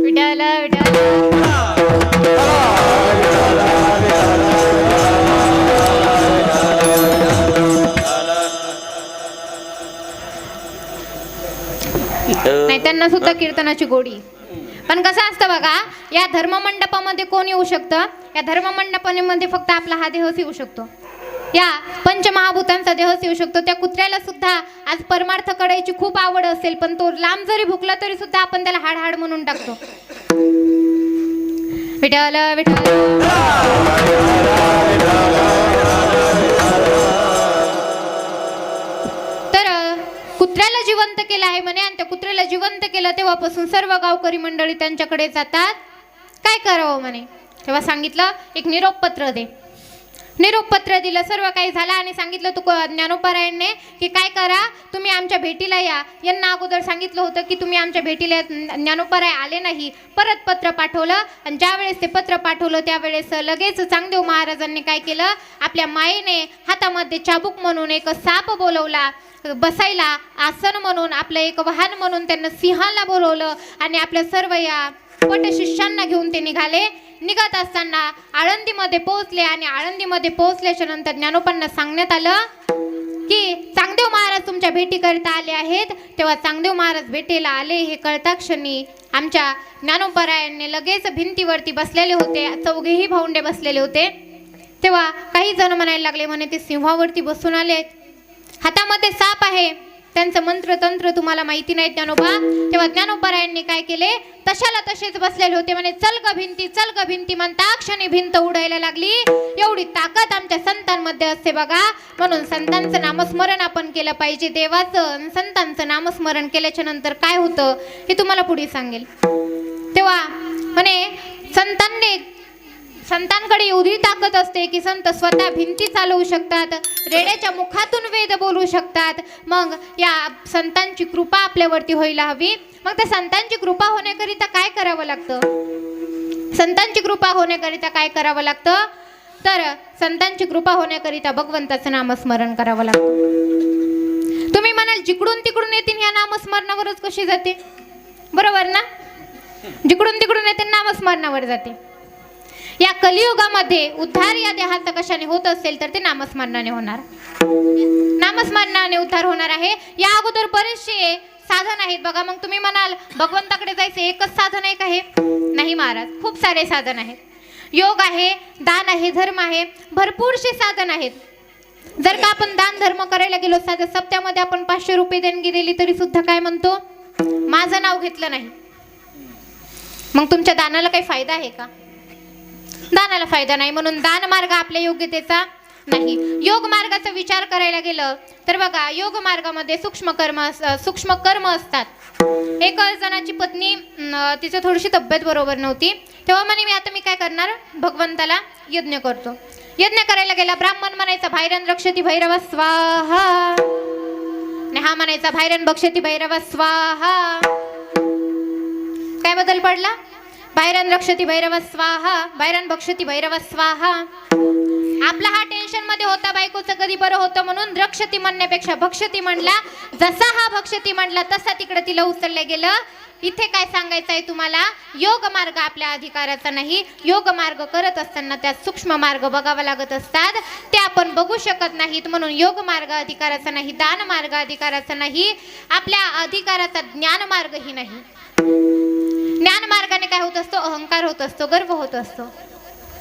विठाल विठाल नाही, त्यांना सुद्धा कीर्तनाची गोडी. पण कसं असतं बघा, या धर्ममंडपामध्ये कोण येऊ शकतं? या धर्ममंडपामध्ये फक्त आपला हा देहच येऊ शकतो, या पंचमहाभूतांचा देहच येऊ शकतो. त्या कुत्र्याला सुद्धा आज परमार्थ करायची खूप आवड असेल, पण तो लांब जरी भुकला तरी सुद्धा आपण त्याला हाड हाड म्हणून टाकतो. विठाल विठाल तर कुत्र्याला जिवंत केलं आहे म्हणे. आणि त्या कुत्र्याला जिवंत केलं तेव्हापासून सर्व गावकरी मंडळी त्यांच्याकडे जातात. काय करावं म्हणे, तेव्हा सांगितलं एक निरोप पत्र दे. निरोप पत्र दिलं, सर्व काही झालं आणि सांगितलं तू ज्ञानोबारायांनी की काय करा, तुम्ही आमच्या भेटीला या. यांना अगोदर सांगितलं होतं की तुम्ही आमच्या भेटीला ज्ञानोबाराय आले नाही. परत पत्र पाठवलं आणि ज्यावेळेस ते पत्र पाठवलं त्यावेळेस लगेच चांगदेव महाराजांनी काय केलं, आपल्या मायेने हातामध्ये चाबूक म्हणून एक साप बोलवला, बसायला आसन म्हणून आपलं एक वाहन म्हणून त्यांना सिंहाला बोलवलं आणि आपल्या सर्व या पटशिष्यांना घेऊन ते निघाले. निघत असताना आळंदीमध्ये पोहोचले आणि आळंदीमध्ये पोहोचल्याच्या नंतर ज्ञानोबांना सांगण्यात आलं की चांगदेव महाराज तुमच्या भेटीकरिता आले आहेत. तेव्हा चांगदेव महाराज भेटीला आले हे कळता क्षणी आमच्या ज्ञानोबारायांनी लगेच भिंतीवरती बसलेले होते, चौघेही भाऊंडे बसलेले होते. तेव्हा काही जण म्हणायला लागले, म्हणे ते सिंहावरती बसून आले, हातामध्ये साप आहे, त्यांचं मंत्र तंत्र तुम्हाला माहिती नाही ज्ञानोबा. तेव्हा ज्ञानोबारायांनी काय केले, तशाला तसेच बसलेले होते. म्हणे चल ग भिंती म्हणता क्षणी भिंत उडायला लागली. एवढी ताकद आमच्या संतांमध्ये असते बघा. म्हणून संतांचं नामस्मरण आपण केलं पाहिजे. देवाचं संतांचं नामस्मरण केल्याच्या नंतर काय होतं हे तुम्हाला पुढे सांगेल. तेव्हा म्हणे संतांकडे एवढी ताकद असते की संत स्वतः भिंती चालवू शकतात, रेड्याच्या मुखातून वेद बोलू शकतात. मग या संतांची कृपा आपल्यावरती व्हायला हवी. मग त्या संतांची कृपा होण्याकरिता काय करावं लागतं? संतांची कृपा होण्याकरिता काय करावं लागतं? तर संतांची कृपा होण्याकरिता भगवंताचं नामस्मरण करावं लागतं. तुम्ही म्हणाल जिकडून तिकडून येतील या नामस्मरणावरच कशी जाते? बरोबर ना, जिकडून तिकडून येते नामस्मरणावर जाते. या कलियुगामध्ये उद्धार या देहाचा कशाने होत असेल तर ते नामस्मरणाने होणार. नामस्मरणाने उद्धार होणार आहे. या अगोदर बरेचसे साधन आहेत बघा. मग तुम्ही म्हणाल भगवंताकडे जायचे एकच साधन आहे का? हे नाही महाराज, खूप सारे साधन आहेत. योग आहे, दान आहे, धर्म आहे, भरपूरसे साधन आहेत. जर का आपण दान धर्म करायला गेलो, साध्या सप्त्यामध्ये आपण 500 रुपये देणगी दिली तरी सुद्धा काय म्हणतो, माझं नाव घेतलं नाही. मग तुमच्या दानाला काही फायदा आहे का? दानाला फायदा नाही. म्हणून दान मार्ग आपल्या योग्यतेचा नाही. योग मार्गाचा विचार करायला गेलं तर बघा, योग मार्गामध्ये सूक्ष्म कर्म असतात. एक जणाची पत्नी, तिचं थोडीशी तब्येत बरोबर नव्हती. तेव्हा म्हणे मी काय करणार, भगवंताला यज्ञ करतो. यज्ञ करायला गेला. ब्राह्मण म्हणायचा भायरन रक्षती भैरव स्वाहा, आणि हा म्हणायचा भायरन भक्षती भैरव स्वाहा. काय बदल पडला? भायरन रक्षती भैरव स्वाहा, भायरन भक्षती भैरव स्वाहा. आपला हा टेन्शन मध्ये होता, बायकोचं कधी बरं होतं म्हणून रक्षती म्हणण्यापेक्षा भक्षती म्हणला. जसा हा भक्षती म्हणला तसा तिकडे तिला उचललं गेलं. इथे काय सांगायचं आहे तुम्हाला, योग मार्ग आपल्या अधिकाराचा नाही. योग मार्ग करत असताना त्यात सूक्ष्म मार्ग बघावा लागत असतात, ते आपण बघू शकत नाहीत. म्हणून योग मार्ग अधिकाराचा नाही, दान मार्ग अधिकाराचा नाही, आपल्या अधिकाराचा ज्ञान मार्गही नाही. ज्ञान मार्गाने काय होत असतो, अहंकार होत असतो, गर्व होत असतो.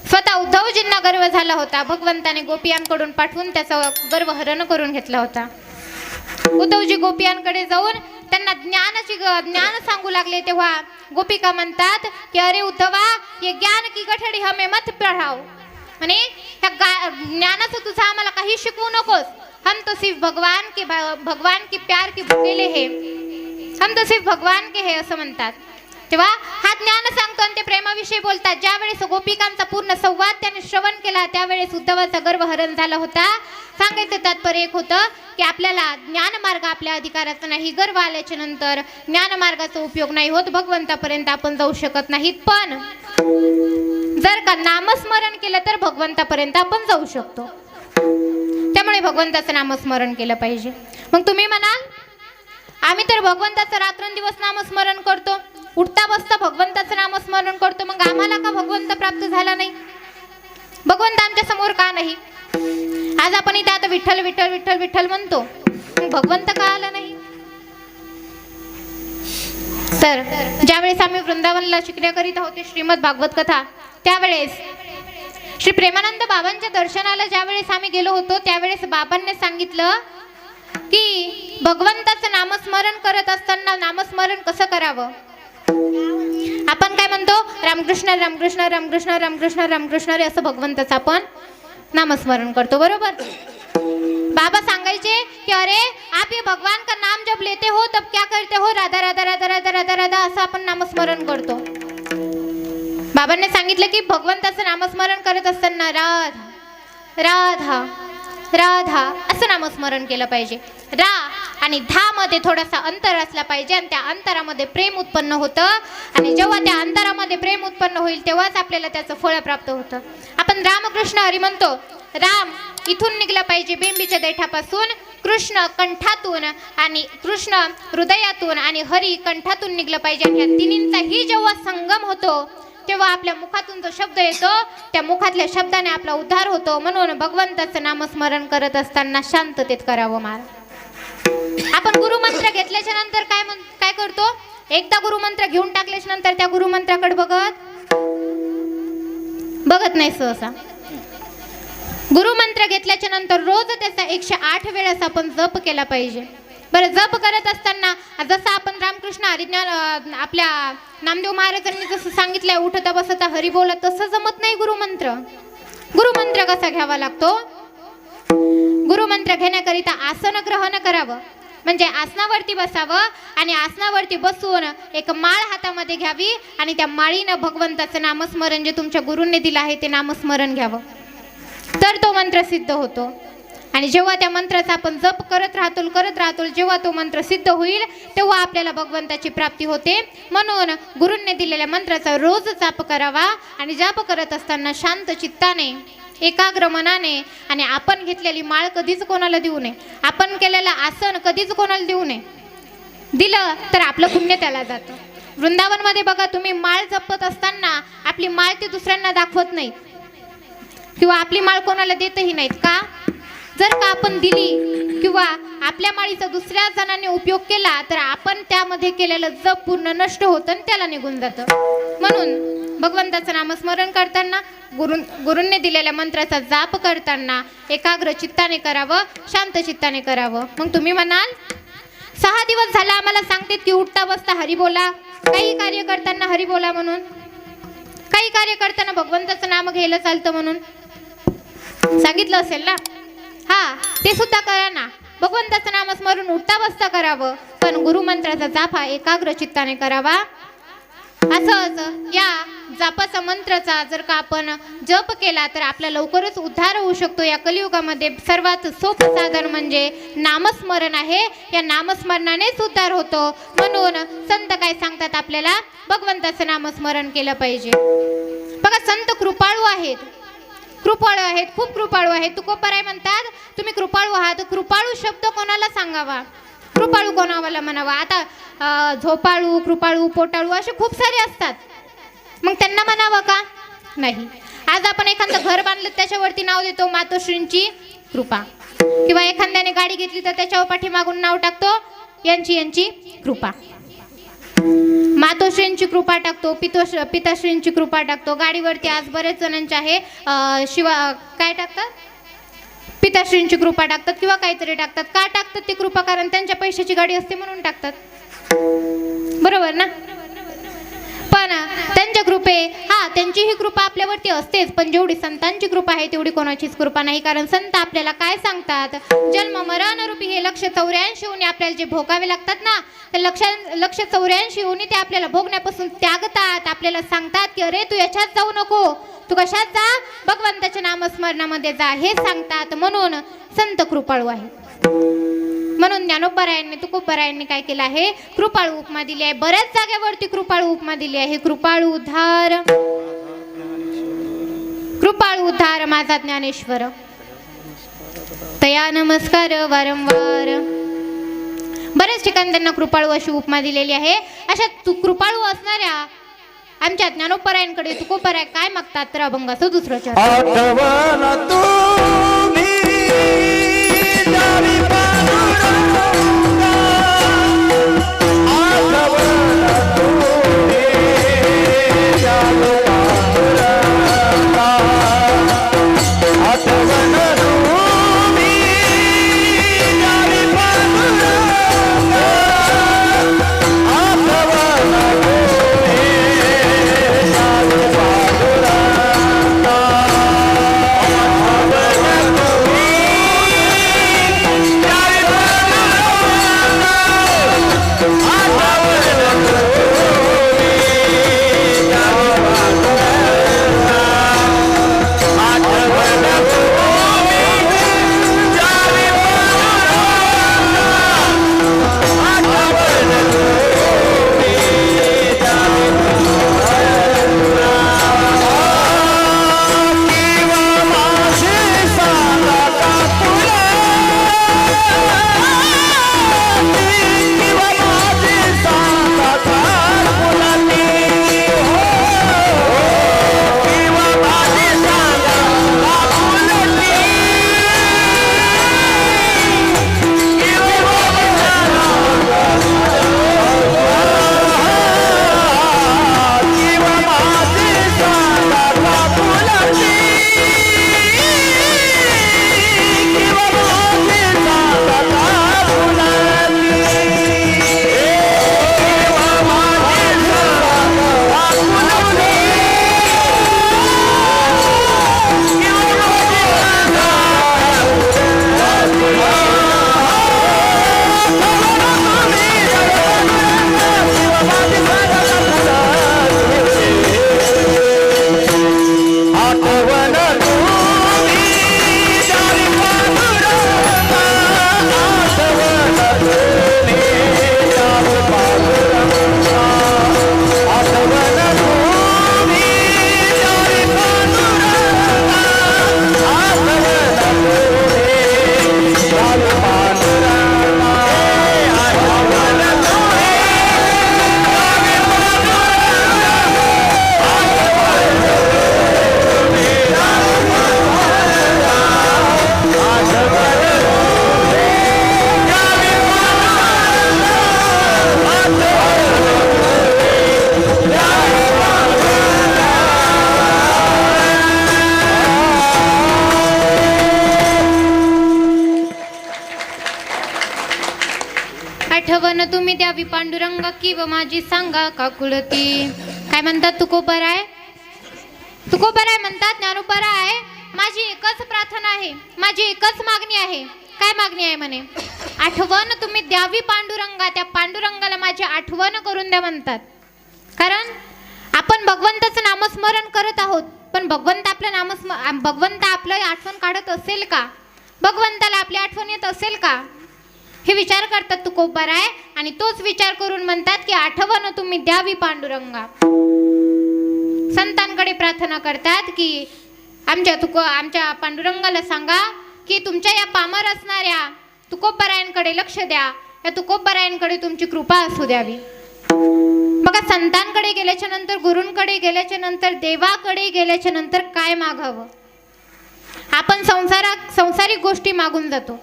स्वतः उद्धवजींना गर्व झाला होता, भगवंताने गोपियांकडून पाठवून त्याचा गर्व हरण करून घेतला होता. उद्धवजी गोपियांकडे जाऊन त्यांना ज्ञान सांगू लागले, तेव्हा गोपिका म्हणतात की अरे उद्धवा, ये ज्ञान की गठडी हमें मत पढ़ाओ. म्हणे ह्या ज्ञानाचं तुझं आम्हाला काही शिकवू नकोस. हम तो सिर्फ भगवान की प्यार की भुकेले है, हम तो सिर्फ भगवान के है असं म्हणतात. तेव्हा हा ज्ञान सांगतो आणि ते प्रेमाविषयी बोलतात. ज्यावेळेस गोपिकांचा पूर्ण संवाद त्याने श्रवण केला त्यावेळेस उद्धवाचा गर्व हरण झाला होता. सांगायचं तात्पर्य एक होतं की आपल्याला ज्ञान मार्ग आपल्या अधिकाराचा नाही. गर्व आल्याच्या नंतर ज्ञान मार्गाचा उपयोग नाही होत, भगवंतापर्यंत आपण जाऊ शकत नाहीत. पण जर का नामस्मरण केलं तर भगवंतापर्यंत आपण जाऊ शकतो. त्यामुळे भगवंताचं नामस्मरण केलं पाहिजे. मग तुम्ही म्हणाल आम्ही तर भगवंताचं रात्रंदिवस नामस्मरण करतो, उठता बसता भगवंताचं नामस्मरण करतो, मग आम्हाला का भगवंत प्राप्त झाला नाही? भगवंत आमच्या समोर का नाही? आज आपण इथे आता विठ्ठल विठ्ठल विठ्ठल विठ्ठल म्हणतो, मग भगवंत का आला नाही? तर ज्यावेळेस आम्ही वृंदावनला शिकण्याकरिता होते श्रीमद भागवत कथा, त्यावेळेस श्री प्रेमानंद बाबांच्या दर्शनाला ज्यावेळेस आम्ही गेलो होतो त्यावेळेस बाबांनी सांगितलं की भगवंताचं नामस्मरण करत असताना नामस्मरण कसं करावं. आपण काय म्हणतो, रामकृष्ण रामकृष्ण रामकृष्ण रामकृष्ण रामकृष्ण रे असं भगवंताचं आपण नामस्मरण करतो, बरोबर. बाबा सांगायचे की अरे आप ये भगवान का नाम जब लेते हो तब क्या करते हो, राधा राधा राधा राधा राधा राधा असं आपण नामस्मरण करतो. बाबांनी सांगितलं की भगवंताचं नामस्मरण करत असताना राधा राधा राधा असं नामस्मरण केलं पाहिजे. रा आणि धा मध्ये थोडासा अंतर असला पाहिजे आणि त्या अंतरामध्ये प्रेम उत्पन्न होतं. आणि जेव्हा त्या अंतरामध्ये प्रेम उत्पन्न होईल तेव्हाच आपल्याला त्याचं फळ प्राप्त होतं. आपण रामकृष्ण हरी म्हणतो, राम इथून निघला पाहिजे बेंबीच्या देठापासून, कृष्ण कंठातून आणि कृष्ण हृदयातून आणि हरी कंठातून निघलं पाहिजे. आणि या तिन्हींचाही जेव्हा संगम होतो तेव्हा आपल्या मुखातून जो शब्द येतो त्या मुखातल्या शब्दाने आपला उद्धार होतो. म्हणून भगवंताचं नामस्मरण करत असताना शांततेत करावं. आपण गुरुमंत्र घेतल्याच्या नंतर काय करतो, एकदा गुरुमंत्र घेऊन टाकल्याच्या नंतर त्या गुरुमंत्राकडे बघत नाही सहसा. गुरुमंत्र घेतल्याच्या नंतर रोज त्याचा 108 वेळेस आपण जप केला पाहिजे. बरं, जप करत असताना जसं आपण रामकृष्ण हरिज्ञान आपल्या नामदेव महाराजांनी जसं सांगितलंय उठता बसता हरी बोला, तसं जमत नाही गुरुमंत्र. गुरुमंत्र कसा घ्यावा लागतो, गुरुमंत्र घेण्याकरिता आसन ग्रहण करावं. म्हणजे आसनावरती बसावं आणि आसनावरती बसून एक माळ हातामध्ये घ्यावी आणि त्या माळीनं भगवंताचं नामस्मरण जे तुमच्या गुरूंनी दिलं आहे ते नामस्मरण घ्यावं, तर तो मंत्र सिद्ध होतो. आणि जेव्हा त्या मंत्राचा आपण जप करत राहतो जेव्हा तो मंत्र सिद्ध होईल तेव्हा आपल्याला भगवंताची प्राप्ती होते. म्हणून गुरूंनी दिलेल्या मंत्राचा रोज जप करावा आणि जप करत असताना शांत चित्ताने एकाग्र मनाने. आणि आपण घेतलेली माळ कधीच कोणाला देऊ नये, आपण केलेलं आसन कधीच कोणाला देऊ नये. दिलं तर आपलं पुण्य त्याला जातं. वृंदावनमध्ये बघा तुम्ही माळ जपत असताना आपली माळ ते दुसऱ्यांना दाखवत नाहीत किंवा आपली माळ कोणाला देतही नाहीत. का? जर का आपण दिली किंवा आपल्या माळीचा दुसऱ्या जणांनी उपयोग केला तर आपण त्यामध्ये केलेलं जप पूर्ण नष्ट होतं आणि त्याला निघून जातं. म्हणून भगवंताचं नामस्मरण करताना गुरूंनी दिलेल्या मंत्राचा जाप करताना एकाग्र चित्ताने करावं, शांत चित्ताने करावं. मग तुम्ही म्हणाल 6 दिवस झाला आम्हाला सांगतात की उठता बसता हरी बोला, काही कार्य करताना हरी बोला म्हणून, काही कार्य करताना भगवंताचं नाम घ्यायला चालतं म्हणून सांगितलं असेल ना. हा, ते सुद्धा करा ना. भगवंताचं नामस्मरण उठता बसता करावं, पण गुरुमंत्राचा जाप हा एकाग्र चित्ताने करावा. असंच या जापाचा मंत्राचा जर का आपण जप केला तर आपला लवकरच उद्धार होऊ शकतो. या कलियुगामध्ये सर्वात सोपं साधन म्हणजे नामस्मरण आहे. या नामस्मरणानेच उद्धार होतो. म्हणून संत काय सांगतात आपल्याला, भगवंताचं नामस्मरण केलं पाहिजे. बघा संत कृपाळू आहेत, खूप कृपाळू आहेत. तुकोबाराय म्हणतात तुम्ही कृपाळू आहात. कृपाळू शब्द कोणाला सांगावा, कृपाळू कोणाला म्हणावा? आता झोपाळू, कृपाळू, पोटाळू असे खूप सारे असतात. मग त्यांना म्हणावं का? नाही. आज आपण एखादं घर बांधलं त्याच्यावरती नाव देतो मातोश्रींची कृपा, किंवा एखाद्याने गाडी घेतली तर त्याच्यावर पाठीमागून नाव टाकतो यांची कृपा. मातोश्रींची कृपा टाकतो, पिताश्रींची कृपा टाकतो. गाडीवरती आज बरेच जणांचे आहे काय टाकतात? पिताश्रींची कृपा टाकतात किंवा काहीतरी टाकतात. का टाकतात ती कृपा? कारण त्यांच्या पैशाची गाडी असते म्हणून टाकतात. बरोबर ना? पण त्यांच्या त्यांची ही कृपा आपल्यावरती असतेच, पण जेवढी संतांची कृपा आहे तेवढी कोणाचीच कृपा नाही. कारण संत आपल्याला काय सांगतात? जन्म मरण रूपी हे 184 उनी आपल्याला जे भोगावे लागतात ना, ते 184 उनी ते आपल्याला भोगण्यापासून त्यागतात. आपल्याला सांगतात की अरे तू याच्यात जाऊ नको, तू कशात जा? भगवंताच्या नामस्मरणामध्ये जा, हे सांगतात. म्हणून संत कृपाळू आहे. म्हणून ज्ञानोबरायांनी तुकोबरायांनी काय केलं आहे? कृपाळू उपमा दिली आहे. बऱ्याच जागेवरती कृपाळू उपमा दिली आहे. कृपाळू उद्धार माझा ज्ञानेश्वर, तया नमस्कार वारंवार. बऱ्याच ठिकाणी त्यांना कृपाळू अशी उपमा दिलेली आहे. अशा कृपाळू असणाऱ्या आमच्या ज्ञानोबरायांकडे तुकोबराय काय मागतात? तर अभंगाचं दुसरं चरण. आठवण तुम्ही जावी पांडुरंगा, आठवण तुम्ही जावी पांडुरंगा, आठवण तुम्ही जावी पांडुरंगा, आठवण आठवण तुम्ही द्यावी पांडुरंगा, की व माझी सांगा काकुळती. काय म्हणतात तुकोबराय? तुकोबराय म्हणतात ज्ञानोबराय माझी एकच प्रार्थना आहे, माझी एकच मागणी आहे. काय मागणी आहे म्हणे? आठवण तुम्ही द्यावी पांडुरंगा, त्या पांडुरंगाला माझी आठवण करून द्या म्हणतात. कारण आपण भगवंताचं नामस्मरण करत आहोत, पण भगवंत आपलं आठवण काढत असेल का? भगवंताला आपली आठवण येत असेल का? हे विचार करतात तुकोबराय. आणि तोच विचार करून म्हणतात की आठवण तुम्ही द्यावी पांडुरंगा. संतांकडे प्रार्थना करतात की आमच्या पांडुरंगाला सांगा की तुमच्या या पामर असणाऱ्या तुकोबरायांकडे लक्ष द्या या तुकोबरायांकडे तुमची कृपा असू द्यावी. बघा, संतांकडे गेल्याच्या नंतर, गुरूंकडे गेल्याच्या नंतर, देवाकडे गेल्याच्या नंतर काय मागावं? आपण संसारिक गोष्टी मागून जातो.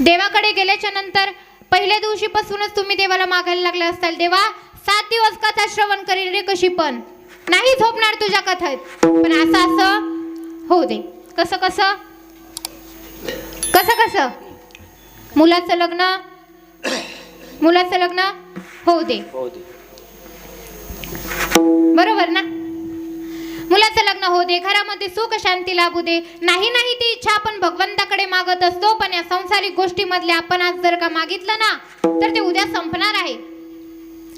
देवाकडे गेल्याच्या नंतर पहिल्या दिवशीपासूनच तुम्ही देवाला मागायला लागले असताल, देवा 7 दिवस कथा श्रवण करीन रे कशी पण, नाही झोपणार तुझ्या कथेत, पण असं होऊ दे. कसं कसं कसं कसं मुलाचं लग्न होऊ दे. बरोबर ना? मुलाचं लग्न होऊ दे, घरामध्ये सुख शांती लाभू दे. नाही ती इच्छा आपण भगवंताकडे मागत असतो, पण या संसारिक गोष्टीमधले आपण आज जर का मागितलं ना, तर ते उद्या संपणार आहे.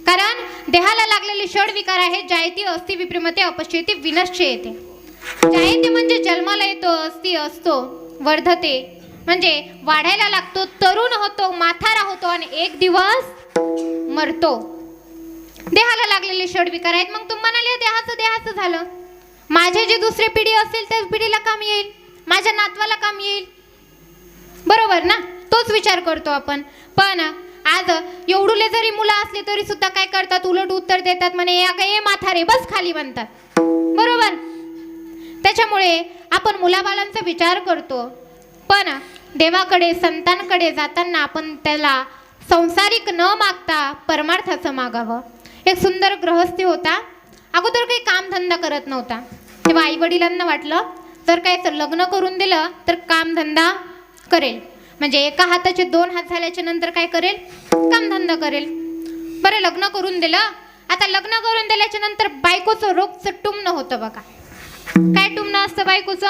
कारण देहाला लागलेली षड विकार आहे. जायती अस्ति विप्रिमते अपश्येती विनश्येते. जायते म्हणजे जन्माला येतो, अस्ति असतो, वर्धते म्हणजे वाढायला लागतो, तरुण होतो, म्हातारा होतो आणि एक दिवस मरतो. देहाला लागलेले षड विकार आहेत. मग तुम्ही म्हणाले देहाचं झालं, माझे जे दुसरी पिढी असेल त्या पिढीला काम येईल, माझ्या नातवाला काम येईल. बरोबर ना? तोच विचार करतो आपण. पण आज एवढुले जरी मुलं असले तरी सुद्धा काय करतात, उलट उत्तर देतात, म्हणे ये म्हातारे बस खाली म्हणतात. बरोबर? त्याच्यामुळे आपण मुलाबाळांचा विचार करतो, पण देवाकडे संतांकडे जाताना आपण त्याला संसारिक न मागता परमार्थाचं मागावं. एक सुंदर गृहस्थी होता, अगोदर काही कामधंदा करत नव्हता. तेव्हा आई वडिलांना वाटलं जर काय लग्न करून दिलं तर कामधंदा करेल, म्हणजे एका हाताचे 2 हात झाल्याच्या नंतर काय करेल, कामधंदा करेल. बरं, लग्न करून दिलं. आता लग्न करून दिल्याच्या नंतर बायकोचं रोजचं टुमणं होतं. बघा काय टुमणं असतं बायकोचं,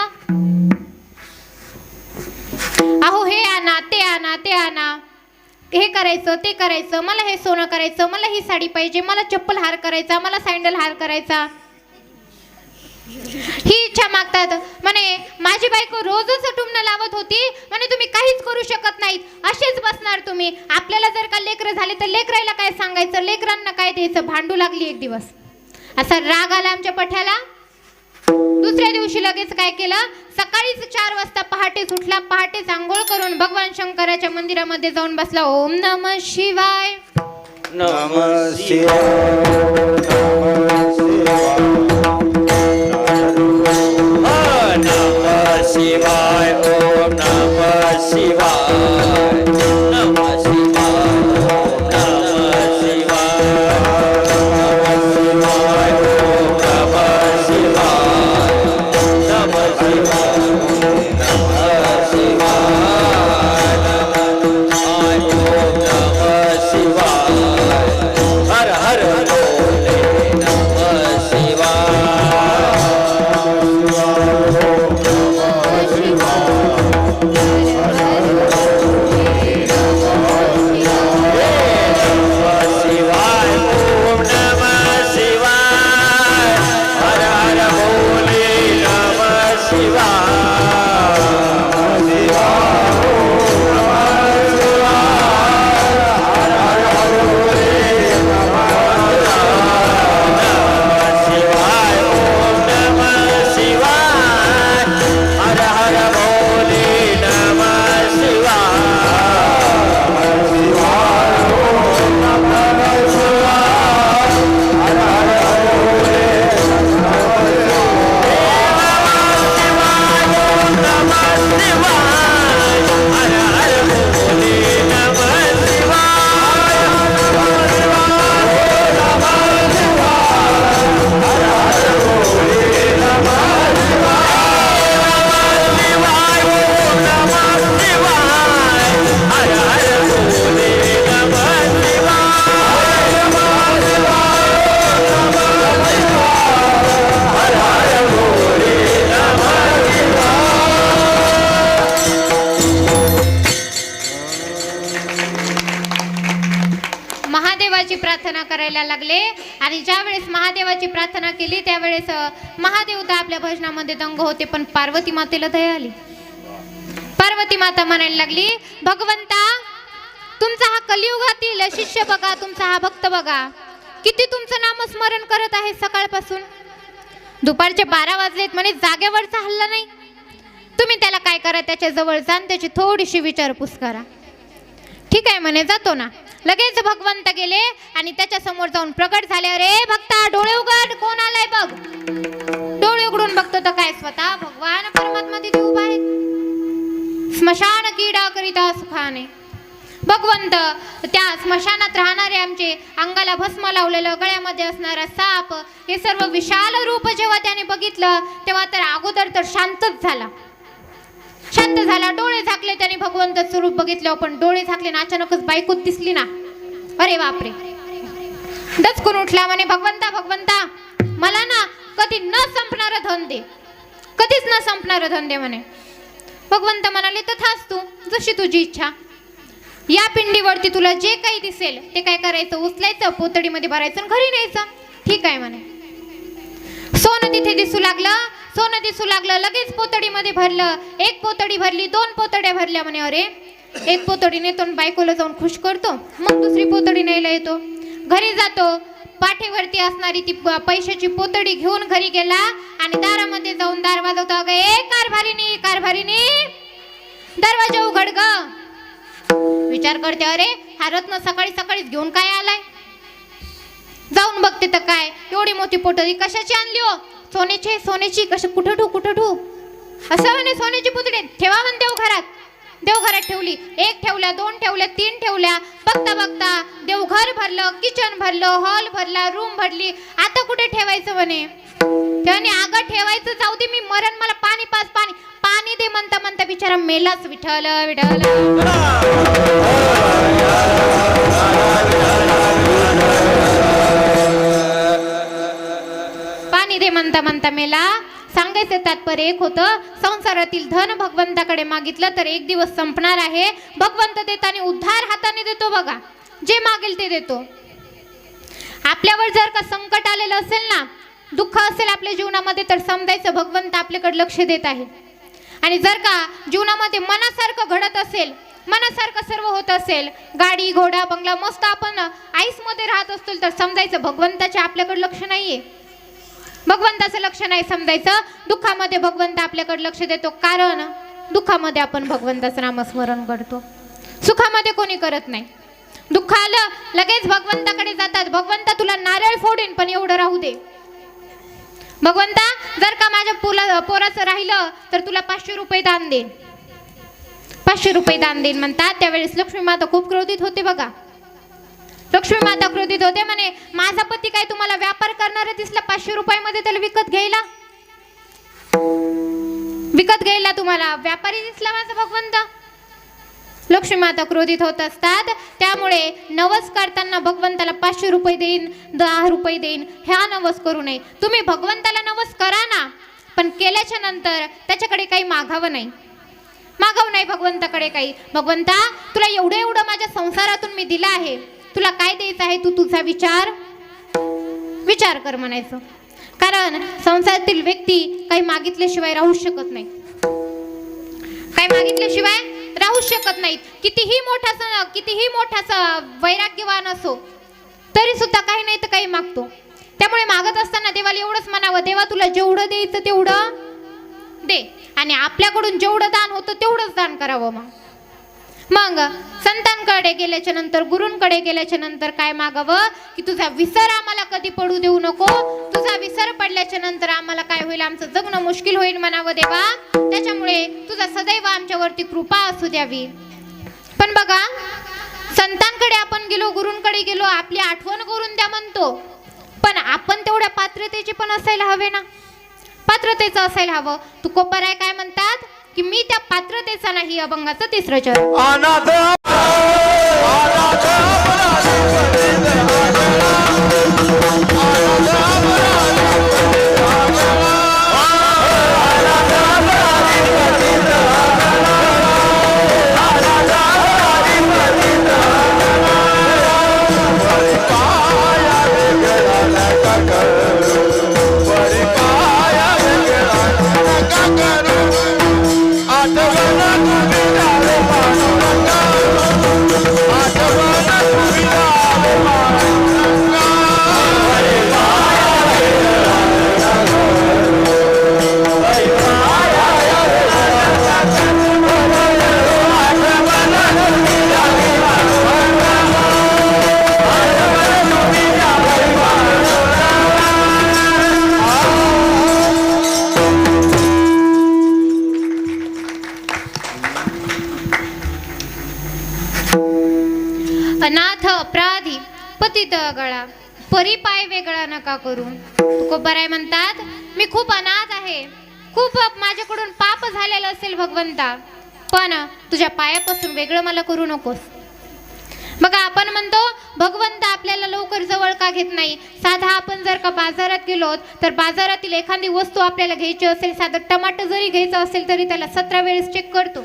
अहो हे आणा ते आणा, हे करायचं ते करायचं, मला हे सोनं करायचं, मला ही साडी पाहिजे, मला चप्पल हार करायचा, मला सँडल हार करायचा, ही इच्छा मागतात. म्हणे माझी बायको रोजच टुमणं लावत होती, म्हणे तुम्ही काहीच करू शकत नाहीत, असेच बसणार तुम्ही. आपल्याला जर का लेकरं झाले तर लेकरायला काय सांगायचं, लेकरांना काय द्यायचं, भांडू लागली एक दिवस. असा राग आला आमच्या पठ्याला. दुसऱ्या दिवशी लगेच काय केलं, सकाळीच 4 वाजता पहाटेच उठला, पहाटेच आंघोळ करून भगवान शंकराच्या मंदिरामध्ये जाऊन बसला. ओम नमः शिवाय, नमः शिवाय, नमः शिवाय, ओम नमः शिवाय, नमः शिवाय, नमः शिवाय, नमः शिवाय, ओम नमः शिवाय, नमः शिवाय, नमः शिवाय, ओम नमः शिवाय, हर हर भोले नमः शिवाय. महादेवाची प्रार्थना करायला लागले. आणि ज्या वेळेस महादेवाची प्रार्थना केली त्यावेळेस महादेव तर आपल्या भजनामध्ये दंग होते, पण पार्वती मातेला दया आली. पार्वती माता म्हणायला लागली, भगवंता तुमचा हा कलियुगातील शिष्य बघा, तुमचा हा भक्त बघा, किती तुमचं नामस्मरण करत आहे सकाळपासून. दुपारचे 12 वाजलेत म्हणे, जागेवरचा हल्ला नाही. तुम्ही त्याला काय करा, त्याच्या जवळ जा आणि त्याची थोडीशी विचारपूस करा. ठीक आहे म्हणे, जातो ना. लगेच भगवंत गेले आणि त्याच्या समोर जाऊन प्रकट झाले. अरे भक्ता, डोळे उघड, कोण आलाय बघ. डोळे उघडून बघतो तर काय, स्वतः भगवान परमात्मा तिथे उभा आहेत. स्मशान क्रीडा करिता सुखाने. भगवंत त्या स्मशानात राहणारे आमचे, अंगाला भस्म लावलेलं, गळ्यामध्ये असणारा साप, हे सर्व विशाल रूप जेव्हा त्याने बघितलं तेव्हा तर अगोदर तर शांतच झाला. शांत झाला, डोळे झाकले त्याने, भगवंत स्वरूप बघितलं. पण डोळे झाकले ना अचानकच बायकोच दिसली ना. अरे बापरे, दचकून उठला म्हणे, भगवंता भगवंता, मला ना कधी न संपणारं धन दे, कधीच न संपणारं धन दे म्हणे. भगवंत म्हणाले, तथास्तु, जशी तुझी इच्छा. या पिंडीवरती तुला जे काही दिसेल ते काय करायचं, उचलायचं, पोतडीमध्ये भरायचं आणि घरी न्यायचं. ठीक आहे म्हणे. सोनं तिथे दिसू लागलं, सोनं दिसू लागलं. लगेच पोतडीमध्ये भरलं. एक पोतडी भरली, 2 पोतड्या भरल्या म्हणे. अरे, एक पोतडी नेतो आणि बायकोला जाऊन खुश करतो, मग दुसरी पोतडी न्यायला येतो. घरी जातो, पाठीवरती असणारी ती पैशाची पोतडी घेऊन घरी गेला आणि दारामध्ये जाऊन दार वाजवतो. अगं ए कारभारीनी, कारभारीनी, दरवाजा उघड ग. विचार करते, अरे हा रत्न सकाळी सकाळीच घेऊन काय आलाय. जाऊन बघते तर काय, एवढी मोठी पोतडी कशाची आणली हो. सोन्याची, सोन्याची. कसं, कुठं ठेवू, कुठं ठेवू. असं म्हणे, सोन्याची पोतडी ठेवा म्हणे देवघरात. देवघरात ठेवली. 1 ठेवल्या, 2 ठेवल्या, 3 ठेवल्या. बघता बघता देवघर भरलं, किचन भरलं, हॉल भरला, रूम भरली. आता कुठे ठेवायचं म्हणे. त्याने अगं ठेवायचं जाऊ दे, मी मरण, मला पाणी पास, पाणी पाणी दे म्हणता म्हणता बिचारा मेलाच. विठ्ठल विठ्ठल. पाणी दे म्हणता म्हणता मेला. सांगायचं तात्पर्य एक होतं, संसारातील धन भगवंताकडे मागितलं तर एक दिवस संपणार आहे. भगवंत देताना उद्धार हाताने देतो बघा, जे मागेल ते देतो. आपल्यावर जर का संकट आलेलं असेल ना, दुःख असेल आपल्या जीवनामध्ये, तर समजायचं भगवंत आपल्याकडे लक्ष देत आहे. आणि जर का जीवनामध्ये मनासारखं घडत असेल, मनासारखं सर्व होत असेल, गाडी घोडा बंगला मस्त आपण आईसमध्ये राहत असतो, तर समजायचं भगवंताचे आपल्याकडे लक्ष नाहीये. भगवंताचं लक्ष नाही समजायचं. दुःखामध्ये भगवंत आपल्याकडे लक्ष देतो, कारण दुःखामध्ये आपण भगवंताचं नामस्मरण करतो. सुखामध्ये कोणी करत नाही. दुःख आलं लगेच भगवंताकडे जातात. भगवंता तुला नारळ फोडीन पण एवढं राहू दे. भगवंता जर का माझ्या पोराचं राहिलं तर तुला 500 रुपये दान देईन, 500 रुपये दान देईन म्हणतात. त्यावेळेस लक्ष्मी माता खूप क्रोधित होते बघा. लक्ष्मी माता क्रोधित होते, म्हणे माझा पती काय तुम्हाला व्यापार करणारा दिसला 500 रुपयामध्ये त्याला विकत घ्यायला, विकत घ्यायला तुम्हाला व्यापारी दिसला माझा भगवंत. लक्ष्मी माता क्रोधित होत असतात. त्यामुळे नवस करताना भगवंताला 500 रुपये देईन, 10 रुपये देईन, ह्या नवस करू नये. तुम्ही भगवंताला नवस करा ना, पण केल्याच्या नंतर त्याच्याकडे काही मागावं नाही, मागावं नाही भगवंताकडे काही. भगवंता तुला एवढं एवढं माझ्या संसारातून मी दिलं आहे, तुला काय द्यायचं आहे तू तुझा विचार कर म्हणायचं. कारण संसारातील व्यक्ती काही मागितल्याशिवाय राहू शकत नाही, काही मागितल्याशिवाय राहू शकत नाहीत. कितीही मोठा वैराग्यवान असो तरी सुद्धा काही नाही तर काही मागतो. त्यामुळे मागत असताना देवाला एवढंच म्हणावं, देवा तुला जेवढं द्यायचं तेवढं दे, आणि आपल्याकडून जेवढं दान होतं तेवढंच दान करावं. मग संतांकडे गेल्याच्या नंतर, गुरूंकडे गेल्याच्या नंतर काय मागावं की तुझा विसर आम्हाला कधी पडू देऊ नको. तुझा विसर पडल्याच्या नंतर आम्हाला काय होईल, आमचं जगणं मुश्किल होईल म्हणावं देवा. त्याच्यामुळे तुझा सदैव आमच्यावरती कृपा असू द्यावी. पण बघा, संतांकडे आपण गेलो, गुरूंकडे गेलो, आपली आठवण करून द्या म्हणतो, पण आपण तेवढ्या पात्रतेचे पण असायला हवे ना, पात्रतेचं असायला हवं. तुकोबाराय काय म्हणतात की मी त्या पात्रतेचा नाही, अभंगाचं 3रं चरण. आठवण नाथ अपराधी पतित गळा परी पाय वेगळा नका करू. तुकोबाराय म्हणतात, मी खूप अनाथ आहे, खूप माझ्याकडून पाप झालेलं असेल भगवंता, पण तुझ्या पायापासून वेगळं मला करू नकोस. बघा, आपण म्हणतो भगवंत आपल्याला लवकर जवळ का घेत नाही. साधा आपण जर का बाजारात गेलो तर बाजारातील एखादी वस्तू आपल्याला घ्यायची असेल, साधं टमाटर जरी घ्यायचं असेल तरी त्याला 17 वेळेस चेक करतो.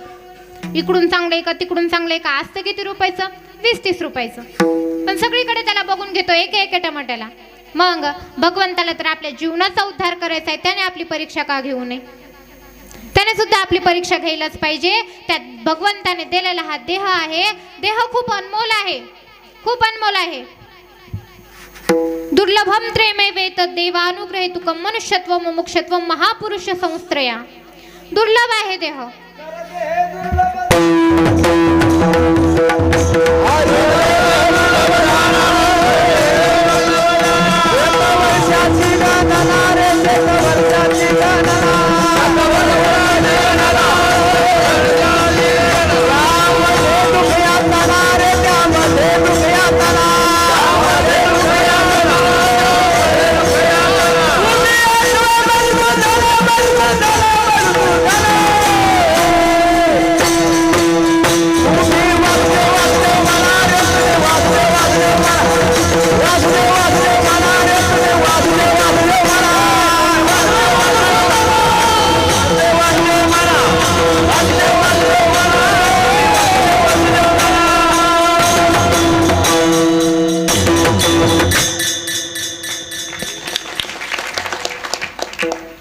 इकडून चांगलं आहे का तिकडून चांगलं आहे का. आज तर किती रुपयाचं, 20-30 रुपयाचं, पण सगळीकडे त्याला बघून घेतो एका टमाट्याला. मग भगवंताला तर आपल्या जीवनाचा उद्धार करायचा आहे, त्याने आपली परीक्षा का घेऊ नये. त्याने सुद्धा आपली परीक्षा घ्यायलाच पाहिजे. त्यात भगवंताने दिलेला हा देह आहे, देह खूप अनमोल आहे, खूप अनमोल आहे. दुर्लभम त्रेमैवेत देवानुग्रहेतुकं मनुष्यत्व मुमुक्षत्व महापुरुष संस्त्रया. दुर्लभ आहे देह.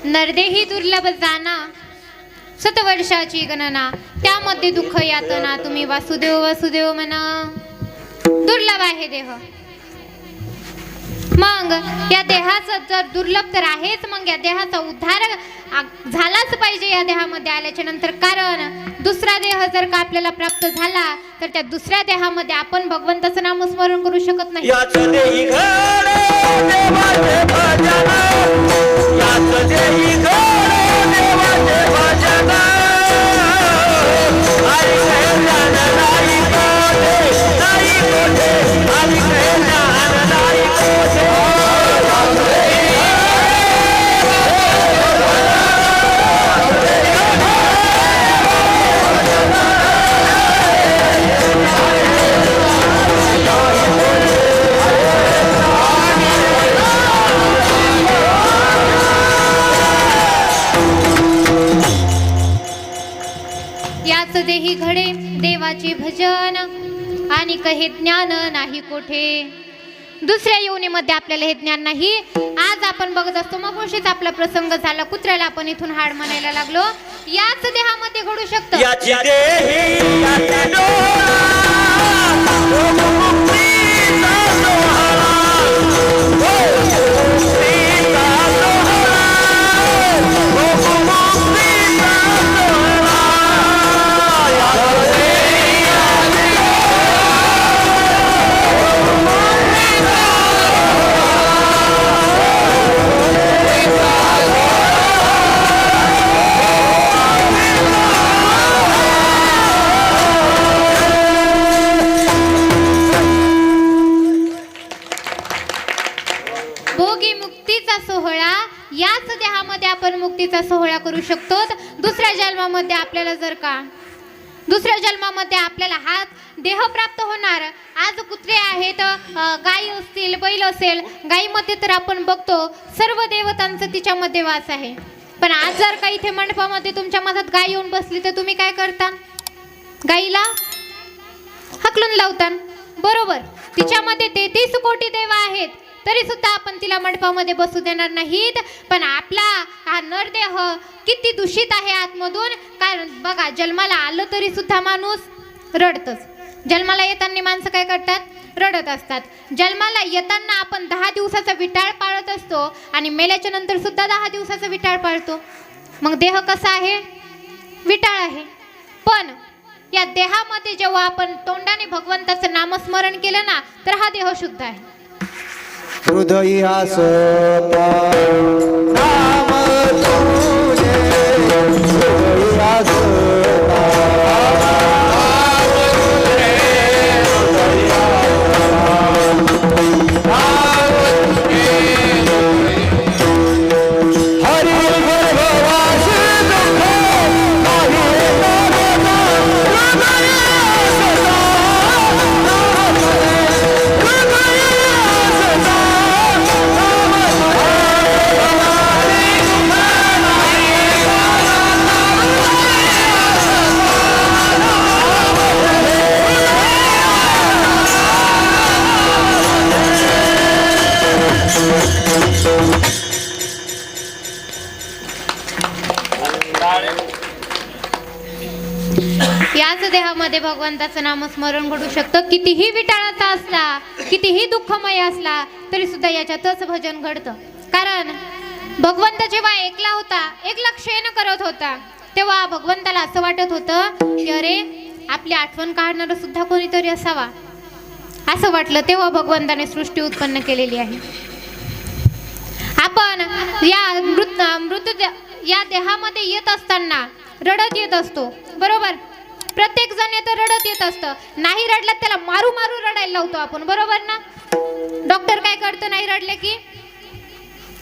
नरदेही दुर्लभ जाना, 7 वर्षाची गणना, त्यामध्ये दुःख यातना, तुम्ही वासुदेव वासुदेव म्हणा. दुर्लभ आहे देह. मग या देहाचं जर दुर्लभ तर आहेच, मग या देहाचा उद्धार झालाच पाहिजे या देहामध्ये आल्याच्या नंतर. कारण दुसरा देह जर का आपल्याला प्राप्त झाला तर त्या दुसऱ्या देहामध्ये आपण भगवंताचं नामस्मरण करू शकत नाही. याच देही घडे देवाचे भजन, याच देही घडे देवाचे भजन. हरी ज्ञान नाही कोठे, नाही कोठे, हरी ज्ञान नाही कोठे. याच देही घडे देवाचे भजन आणि कहे ज्ञान नाही कोठे. दुसऱ्या योनीमध्ये आपल्याला हे ज्ञान नाही. आज आपण बघत असतो, मग गोष्टीचा आपला प्रसंग झाला, कुत्र्याला आपण इथून हाड म्हणायला लागलो. याच देहामध्ये घडू शकतं. याची देही याची डोळा, मुक्तीचा सोहळा, मुक्तीचा सोहळा, मुक्तीचा सोहळा. भोगी मुक्तीचा सोहळा, याच देहामध्ये आपण मुक्तीचा सोहळा करू शकतो. दुसऱ्या जन्मामध्ये आपल्याला जर का दुसऱ्या जन्मामध्ये आपल्याला हा देह प्राप्त होणार. आज कुत्रे आहेत, गाई असतील, बैल असेल. गाईमध्ये तर आपण बघतो सर्व देवतांचं तिच्यामध्ये वास आहे. पण आज जर का इथे मंडपामध्ये तुमच्या मधात गाय येऊन बसली तर तुम्ही काय करता? गाईला हकलून लावता, बरोबर. तिच्यामध्ये 33 कोटी देव आहेत, तरी सुद्धा आपण तिला मंडपामध्ये बसू देणार नाहीत. पण आपला हा नरदेह किती दूषित आहे आतमधून. कारण बघा, जन्माला आलं तरी सुद्धा माणूस रडतच. जन्माला येताना माणसं काय करतात? रडत असतात. जन्माला येताना आपण 10 दिवसाचा विटाळ पाळत असतो आणि मेल्याच्या नंतर सुद्धा 10 दिवसाचा विटाळ पाळतो. मग देह कसा आहे? विटाळ आहे. पण या देहामध्ये जेव्हा आपण तोंडाने भगवंताचं नामस्मरण केलं ना, तर हा देह शुद्ध आहे. हृदयास नाम तुझे, हृदयास नाम तुझे, हृदयास याच देहामध्ये भगवंताचं नामस्मरण घडू शकतं. कितीही विटाळाचा असला, कितीही दुःखमय असला, तरी सुद्धा याच्यातच भजन घडतं. कारण भगवंत जेव्हा एकला होता, एकला क्षण करत होता, तेव्हा भगवंताला असं वाटत होतं की अरे आपली आठवण काढणारं सुद्धा कोणीतरी असावा, असं वाटलं. तेव्हा भगवंताने सृष्टी उत्पन्न केलेली आहे. आपण या देहामध्ये येत असताना रडत येत असतो, बरोबर? प्रत्येक जण येतं, रडत येत असतं. नाही रडलं त्याला मारू मारू रडायला लावतो आपण, बरोबर ना? डॉक्टर काय करतं, नाही रडले की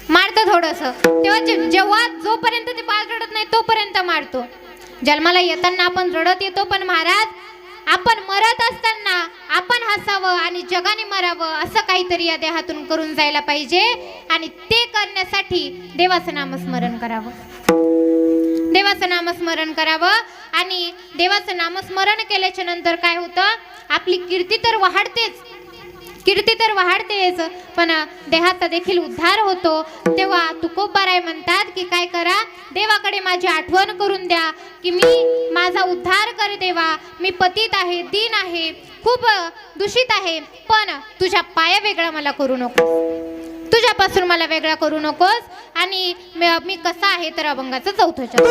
मारतं थोडंसं. तेव्हा जेव्हा जोपर्यंत ते बाळ रडत नाही तोपर्यंत मारतो. जन्माला येताना आपण रडत येतो, पण महाराज आपण मरत असताना आपण हसावं आणि जगाने मरावं, असं काहीतरी या देहातून करून जायला पाहिजे. आणि ते करण्यासाठी देवाचं नामस्मरण करावं, देवाचं नामस्मरण करावं. आणि देवाचं नामस्मरण केल्याच्या नंतर काय होतं, आपली कीर्ती तर वाढतेच, कीर्ती तर वाढतेच, पण देहाचा देखील उद्धार होतो. तेव्हा तुकोबाराय म्हणतात की काय करा, देवाकडे माझी आठवण करून द्या की मी माझा उद्धार कर देवा, मी पतित आहे, दीन आहे, खूप दूषित आहे, पण तुझ्या पाया वेगळा मला करू नको, तुझ्यापासून मला वेगळा करू नकोस. आणि मी कसा आहे तर अभंगाचं चौथं चरण.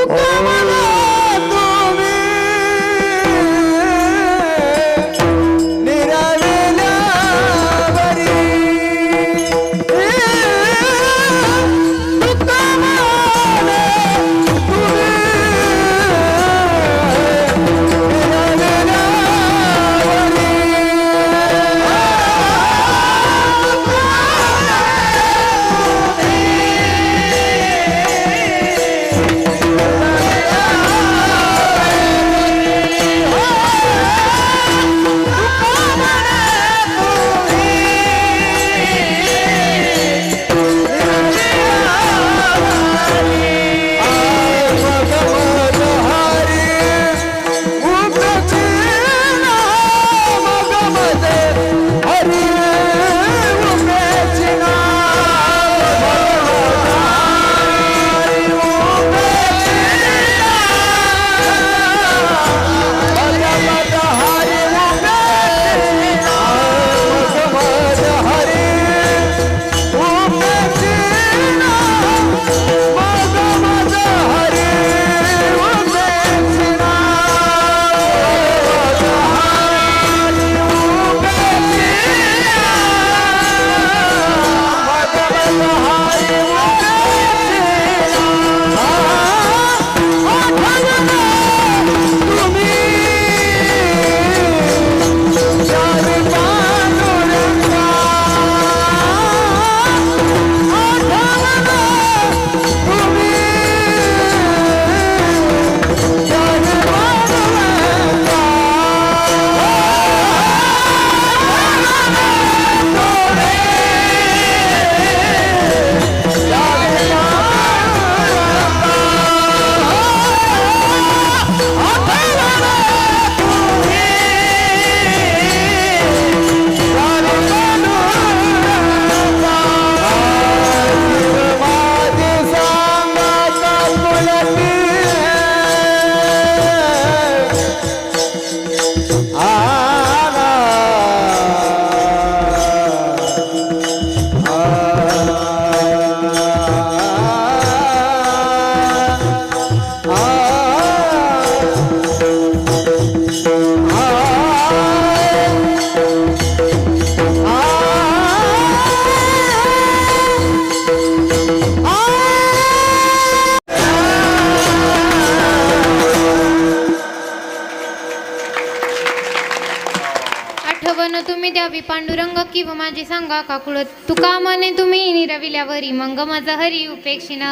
तुम्ही द्यावी पांडुरंग किंवा माझी सांगा काकुळ, तुका म्हणे तुम्ही निरविल्यावरी मग माझं हरी उपेक्षिन.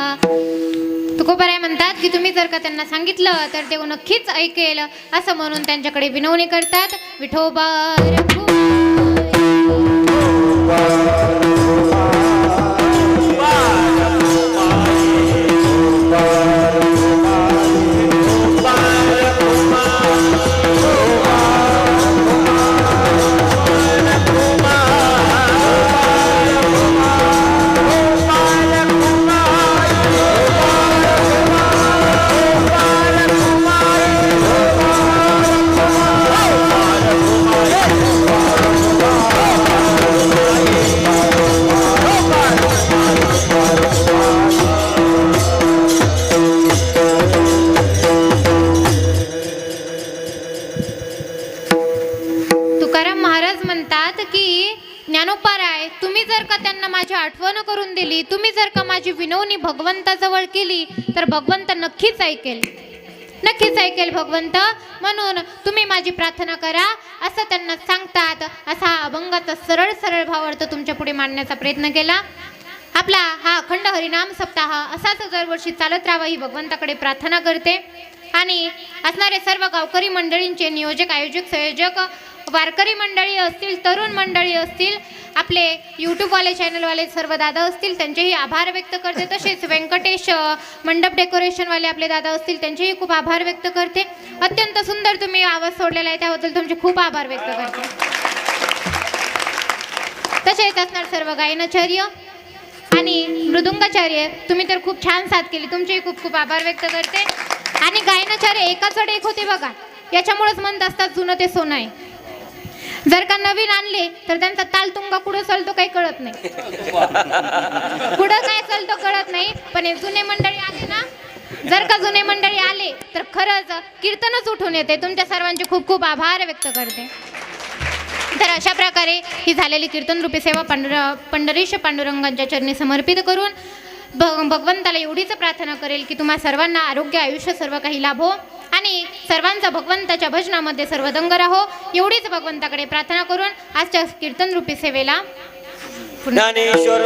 तुकोबाराय म्हणतात की तुम्ही जर का त्यांना सांगितलं तर देव नक्कीच ऐकेल, असं म्हणून त्यांच्याकडे विनवणी करतात. विठोबा आठवण करून दिली, तुम्ही जर का माझी विनवणी भगवंताजवळ केली तर भगवंत नक्कीच ऐकेल, नक्कीच ऐकेल भगवंत. म्हणून तुम्ही माझी प्रार्थना करा असं त्यांना सांगतात. असा अभंगाचा सरळ सरळ भावार्थ तुमच्या पुढे मांडण्याचा प्रयत्न केला. आपला हा अखंड हरिनाम सप्ताह असाच दरवर्षी चालत राहावा ही भगवंताकडे प्रार्थना करते. आणि असणारे सर्व गावकरी मंडळींचे नियोजक, आयोजक, संयोजक, वारकरी मंडळी असतील, तरुण मंडळी असतील, आपले यूट्यूबवाले चॅनलवाले सर्व दादा असतील त्यांचेही आभार व्यक्त करते. तसेच व्यंकटेश मंडप डेकोरेशनवाले आपले दादा असतील त्यांचेही खूप आभार व्यक्त करते. अत्यंत सुंदर तुम्ही आवाज सोडलेला आहे त्याबद्दल तुमचे खूप आभार व्यक्त करते. तसेच असणार सर्व गायनाचार्य आणि मृदुंगाचार्य, तुम्ही तर खूप छान साथ केली, तुमचेही खूप खूप आभार व्यक्त करते. आणि गायनाचार्य एकाचड एक होते बघा, याच्यामुळेच म्हणत असतात जुनं ते सोनं आहे. जर का नवीन आणले तर त्यांचा ताल तुंगा कुठं चालतो काही कळत नाही, कुठं काय चालतो कळत नाही. पण हे जुने मंडळी आले ना, जर का जुने मंडळी आले तर खरंच कीर्तनच उठून येते. तुमच्या सर्वांचे खूप खूप आभार व्यक्त करते. तर अशा प्रकारे ही झालेली कीर्तनरूपी सेवा पंढरीश पांडुरंगांच्या चरणी समर्पित करून भगवंताला एवढीच प्रार्थना करेल की तुम्हा सर्वांना आरोग्य, आयुष्य सर्व काही लाभो आणि सर्वांचा भगवंताच्या भजनामध्ये सर्वदंग राहो, एवढीच भगवंताकडे प्रार्थना करून आजच्या कीर्तनरूपी सेवेला ज्ञानेश्वर